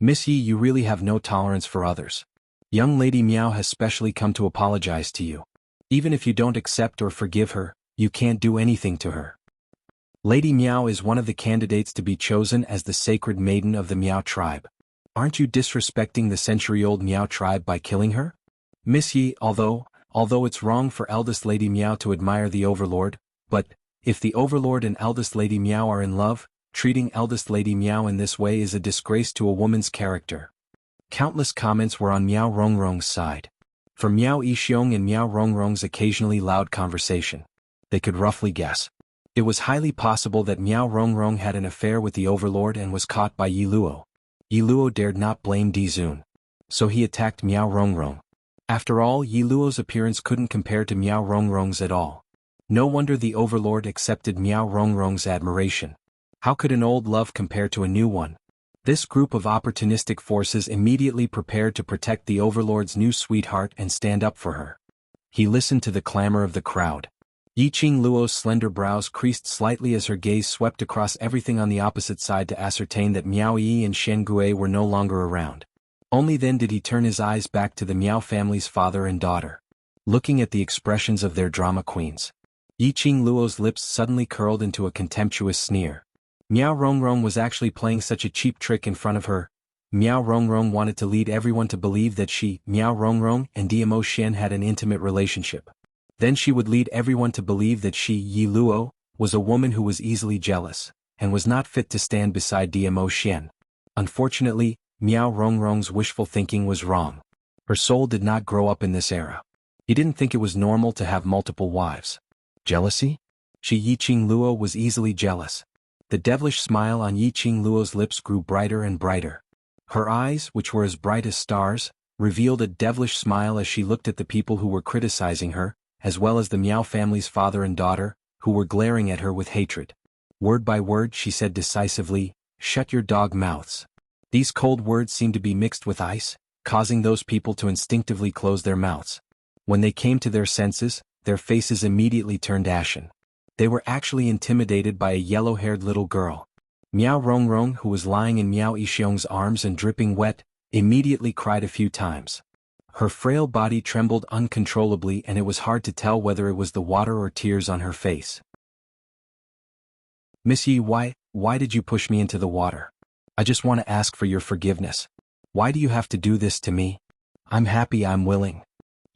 "Miss Yi, you really have no tolerance for others. Young Lady Miao has specially come to apologize to you. Even if you don't accept or forgive her, you can't do anything to her. Lady Miao is one of the candidates to be chosen as the sacred maiden of the Miao tribe. Aren't you disrespecting the century-old Miao tribe by killing her? Miss Yi, although it's wrong for eldest Lady Miao to admire the overlord, but if the overlord and eldest Lady Miao are in love, treating eldest Lady Miao in this way is a disgrace to a woman's character." Countless comments were on Miao Rongrong's side. For Miao Yixiong and Miao Rongrong's occasionally loud conversation, they could roughly guess. It was highly possible that Miao Rongrong had an affair with the overlord and was caught by Yiluo. Yiluo dared not blame Dizun. So he attacked Miao Rongrong. After all, Yiluo's appearance couldn't compare to Miao Rongrong's at all. No wonder the overlord accepted Miao Rongrong's admiration. How could an old love compare to a new one? This group of opportunistic forces immediately prepared to protect the overlord's new sweetheart and stand up for her. He listened to the clamor of the crowd. Yiluo's slender brows creased slightly as her gaze swept across everything on the opposite side to ascertain that Miao Yi and Shen were no longer around. Only then did he turn his eyes back to the Miao family's father and daughter. Looking at the expressions of their drama queens, Yiluo's lips suddenly curled into a contemptuous sneer. Miao Rongrong was actually playing such a cheap trick in front of her. Miao Rongrong wanted to lead everyone to believe that she, Miao Rongrong, and Diamo Shen had an intimate relationship. Then she would lead everyone to believe that she, Yiluo, was a woman who was easily jealous, and was not fit to stand beside Diamo Shen. Unfortunately, Miao Rongrong's wishful thinking was wrong. Her soul did not grow up in this era. He didn't think it was normal to have multiple wives. Jealousy? Yiluo was easily jealous. The devilish smile on Yiluo's lips grew brighter and brighter. Her eyes, which were as bright as stars, revealed a devilish smile as she looked at the people who were criticizing her, as well as the Miao family's father and daughter, who were glaring at her with hatred. Word by word she said decisively, "Shut your dog mouths." These cold words seemed to be mixed with ice, causing those people to instinctively close their mouths. When they came to their senses, their faces immediately turned ashen. They were actually intimidated by a yellow-haired little girl. Miao Rongrong, who was lying in Miao Yixiong's arms and dripping wet, immediately cried a few times. Her frail body trembled uncontrollably and it was hard to tell whether it was the water or tears on her face. "Miss Yi, why did you push me into the water? I just want to ask for your forgiveness. Why do you have to do this to me? I'm happy, I'm willing."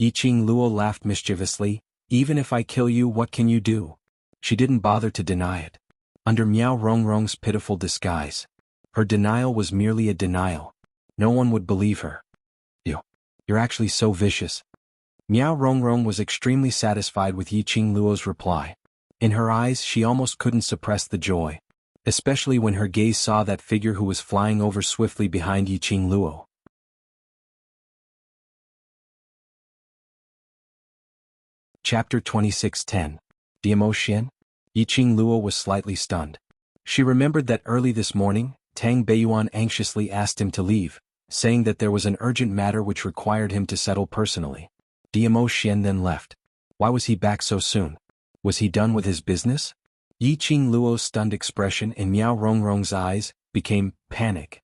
Yiluo laughed mischievously. "Even if I kill you, what can you do?" She didn't bother to deny it. Under Miao Rongrong's pitiful disguise, her denial was merely a denial. No one would believe her. You're actually so vicious." Miao Rongrong was extremely satisfied with Yiluo's reply. In her eyes she almost couldn't suppress the joy, especially when her gaze saw that figure who was flying over swiftly behind Yiluo. Chapter 2610. Diamo Shen? Yiluo was slightly stunned. She remembered that early this morning, Tang Beiyuan anxiously asked him to leave, saying that there was an urgent matter which required him to settle personally. Diamo Xian then left. Why was he back so soon? Was he done with his business? Yi Qing Luo's stunned expression in Miao Rongrong's eyes became panic.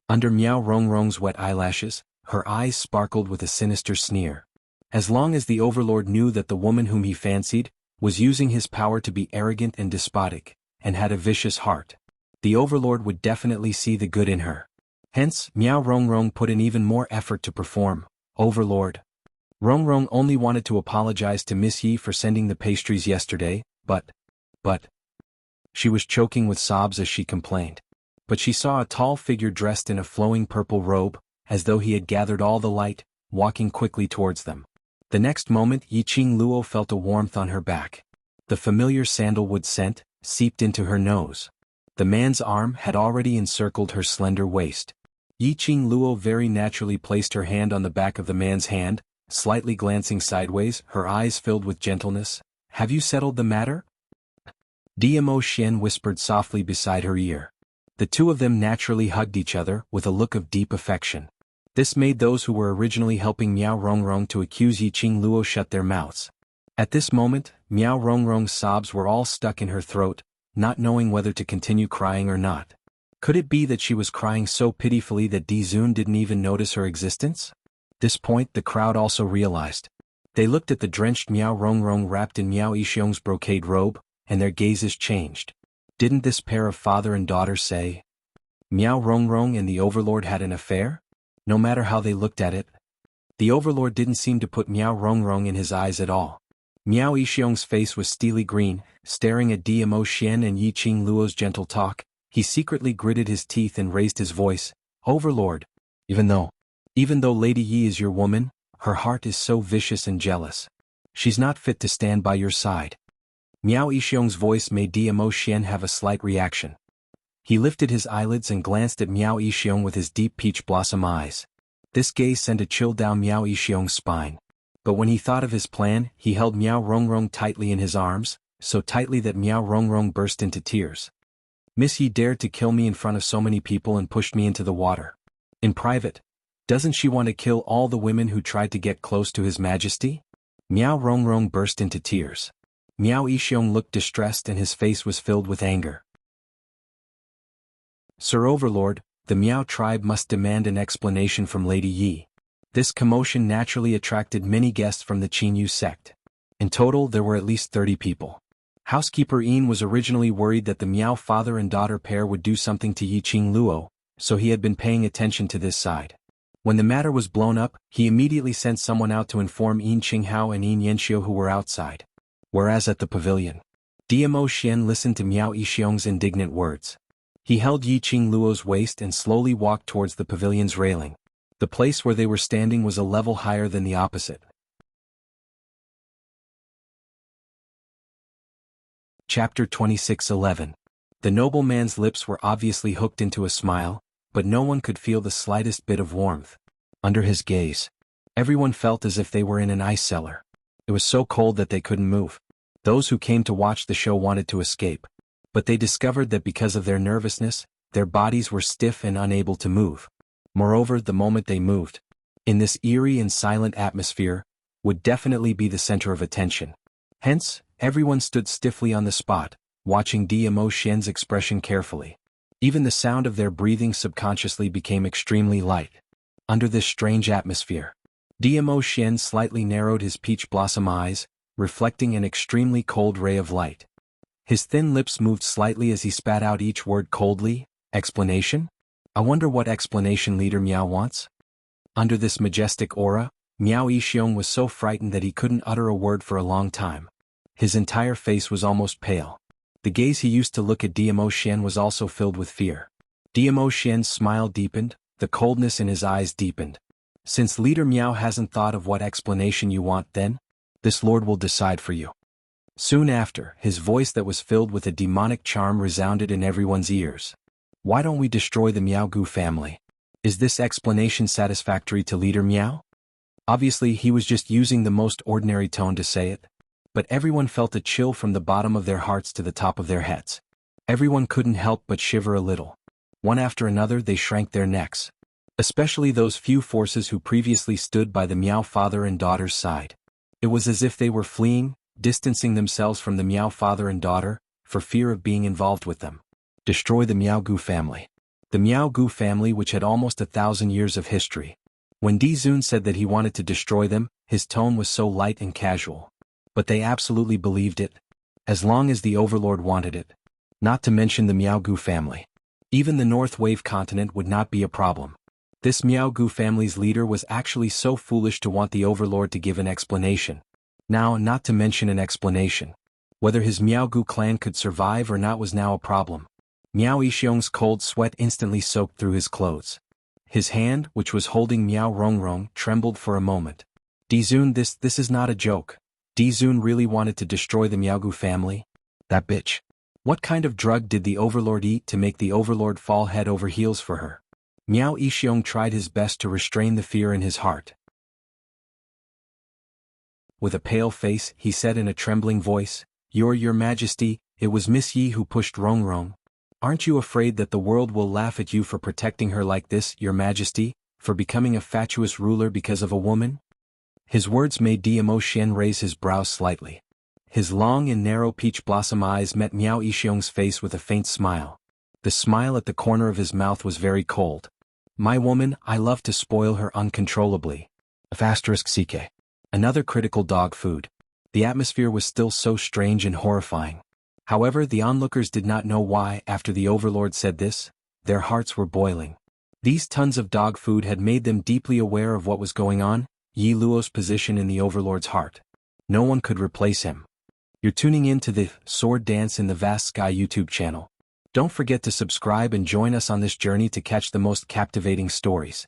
Under Miao Rongrong's wet eyelashes, her eyes sparkled with a sinister sneer. As long as the overlord knew that the woman whom he fancied was using his power to be arrogant and despotic, and had a vicious heart, the overlord would definitely see the good in her. Hence, Miao Rongrong put in even more effort to perform. Overlord. Rongrong only wanted to apologize to Miss Yi for sending the pastries yesterday, but... She was choking with sobs as she complained. But she saw a tall figure dressed in a flowing purple robe, as though he had gathered all the light, walking quickly towards them. The next moment Yi Qing Luo felt a warmth on her back. The familiar sandalwood scent seeped into her nose. The man's arm had already encircled her slender waist. Yi Qing Luo very naturally placed her hand on the back of the man's hand, slightly glancing sideways, her eyes filled with gentleness. "Have you settled the matter?" Diamo Xian whispered softly beside her ear. The two of them naturally hugged each other with a look of deep affection. This made those who were originally helping Miao Rongrong to accuse Yi Qing Luo shut their mouths. At this moment, Miao Rongrong's sobs were all stuck in her throat, not knowing whether to continue crying or not. Could it be that she was crying so pitifully that Di Zun didn't even notice her existence? This point the crowd also realized. They looked at the drenched Miao Rongrong wrapped in Miao Yixiong's brocade robe, and their gazes changed. Didn't this pair of father and daughter say Miao Rongrong and the overlord had an affair? No matter how they looked at it. The overlord didn't seem to put Miao Rongrong in his eyes at all. Miao Yixiong's face was steely green, staring at Diamo Xian and Yi Qing Luo's gentle talk. He secretly gritted his teeth and raised his voice. "Overlord, even though Lady Yi is your woman, her heart is so vicious and jealous. She's not fit to stand by your side." Miao Yixiong's voice made Diamo Xian have a slight reaction. He lifted his eyelids and glanced at Miao Yixiong with his deep peach blossom eyes. This gaze sent a chill down Miao Yixiong's spine. But when he thought of his plan, he held Miao Rongrong tightly in his arms, so tightly that Miao Rongrong burst into tears. "Miss Yi dared to kill me in front of so many people and pushed me into the water. In private. Doesn't she want to kill all the women who tried to get close to His Majesty?" Miao Rongrong burst into tears. Miao Yixiong looked distressed and his face was filled with anger. "Sir Overlord, the Miao tribe must demand an explanation from Lady Yi." This commotion naturally attracted many guests from the Qinyu sect. In total there were at least 30 people. Housekeeper Yin was originally worried that the Miao father and daughter pair would do something to Yi Qing Luo, so he had been paying attention to this side. When the matter was blown up, he immediately sent someone out to inform Yin Qinghao and Yin Yanxiu who were outside. Whereas at the pavilion, Diamo Xian listened to Miao Yixiong's indignant words. He held Yi Qing Luo's waist and slowly walked towards the pavilion's railing. The place where they were standing was a level higher than the opposite. Chapter 26:11. The nobleman's lips were obviously hooked into a smile, but no one could feel the slightest bit of warmth. Under his gaze, everyone felt as if they were in an ice cellar. It was so cold that they couldn't move. Those who came to watch the show wanted to escape, but they discovered that because of their nervousness, their bodies were stiff and unable to move. Moreover, the moment they moved, in this eerie and silent atmosphere, would definitely be the center of attention. Hence, everyone stood stiffly on the spot, watching Diamo Xian's expression carefully. Even the sound of their breathing subconsciously became extremely light. Under this strange atmosphere, Diamo Xian slightly narrowed his peach blossom eyes, reflecting an extremely cold ray of light. His thin lips moved slightly as he spat out each word coldly. "Explanation? I wonder what explanation Leader Miao wants?" Under this majestic aura, Miao Yixiong was so frightened that he couldn't utter a word for a long time. His entire face was almost pale. The gaze he used to look at Diamo Xian was also filled with fear. Diamo Xian's smile deepened, the coldness in his eyes deepened. "Since Leader Miao hasn't thought of what explanation you want then, this lord will decide for you." Soon after, his voice that was filled with a demonic charm resounded in everyone's ears. "Why don't we destroy the Miaogu family? Is this explanation satisfactory to Leader Miao?" Obviously he was just using the most ordinary tone to say it. But everyone felt a chill from the bottom of their hearts to the top of their heads. Everyone couldn't help but shiver a little. One after another they shrank their necks. especially those few forces who previously stood by the Miao father and daughter's side. It was as if they were fleeing, distancing themselves from the Miao father and daughter, for fear of being involved with them. Destroy the Miaogu family. The Miaogu family, which had almost 1,000 years of history. When Di Zun said that he wanted to destroy them, his tone was so light and casual. But they absolutely believed it. As long as the Overlord wanted it. Not to mention the Miaogu family. Even the North Wave continent would not be a problem. This Miaogu family's leader was actually so foolish to want the Overlord to give an explanation. Now, not to mention an explanation. Whether his Miaogu clan could survive or not was now a problem. Miao Yixiong's cold sweat instantly soaked through his clothes. His hand, which was holding Miao Rongrong, trembled for a moment. Di Zun, this is not a joke. Di Zun really wanted to destroy the Miaogu family? That bitch. What kind of drug did the Overlord eat to make the Overlord fall head over heels for her? Miao Yixiong tried his best to restrain the fear in his heart. With a pale face, he said in a trembling voice, Your Majesty, it was Miss Yi who pushed Rongrong. Aren't you afraid that the world will laugh at you for protecting her like this, Your Majesty, for becoming a fatuous ruler because of a woman? His words made Di Shen raise his brows slightly. His long and narrow peach blossom eyes met Miao Yixiong's face with a faint smile. The smile at the corner of his mouth was very cold. My woman, I love to spoil her uncontrollably. *CK. Another critical dog food. The atmosphere was still so strange and horrifying. However, the onlookers did not know why, after the Overlord said this, their hearts were boiling. These tons of dog food had made them deeply aware of what was going on, Yi Luo's position in the Overlord's heart. No one could replace him. You're tuning in to the Sword Dance in the Vast Sky YouTube channel. Don't forget to subscribe and join us on this journey to catch the most captivating stories.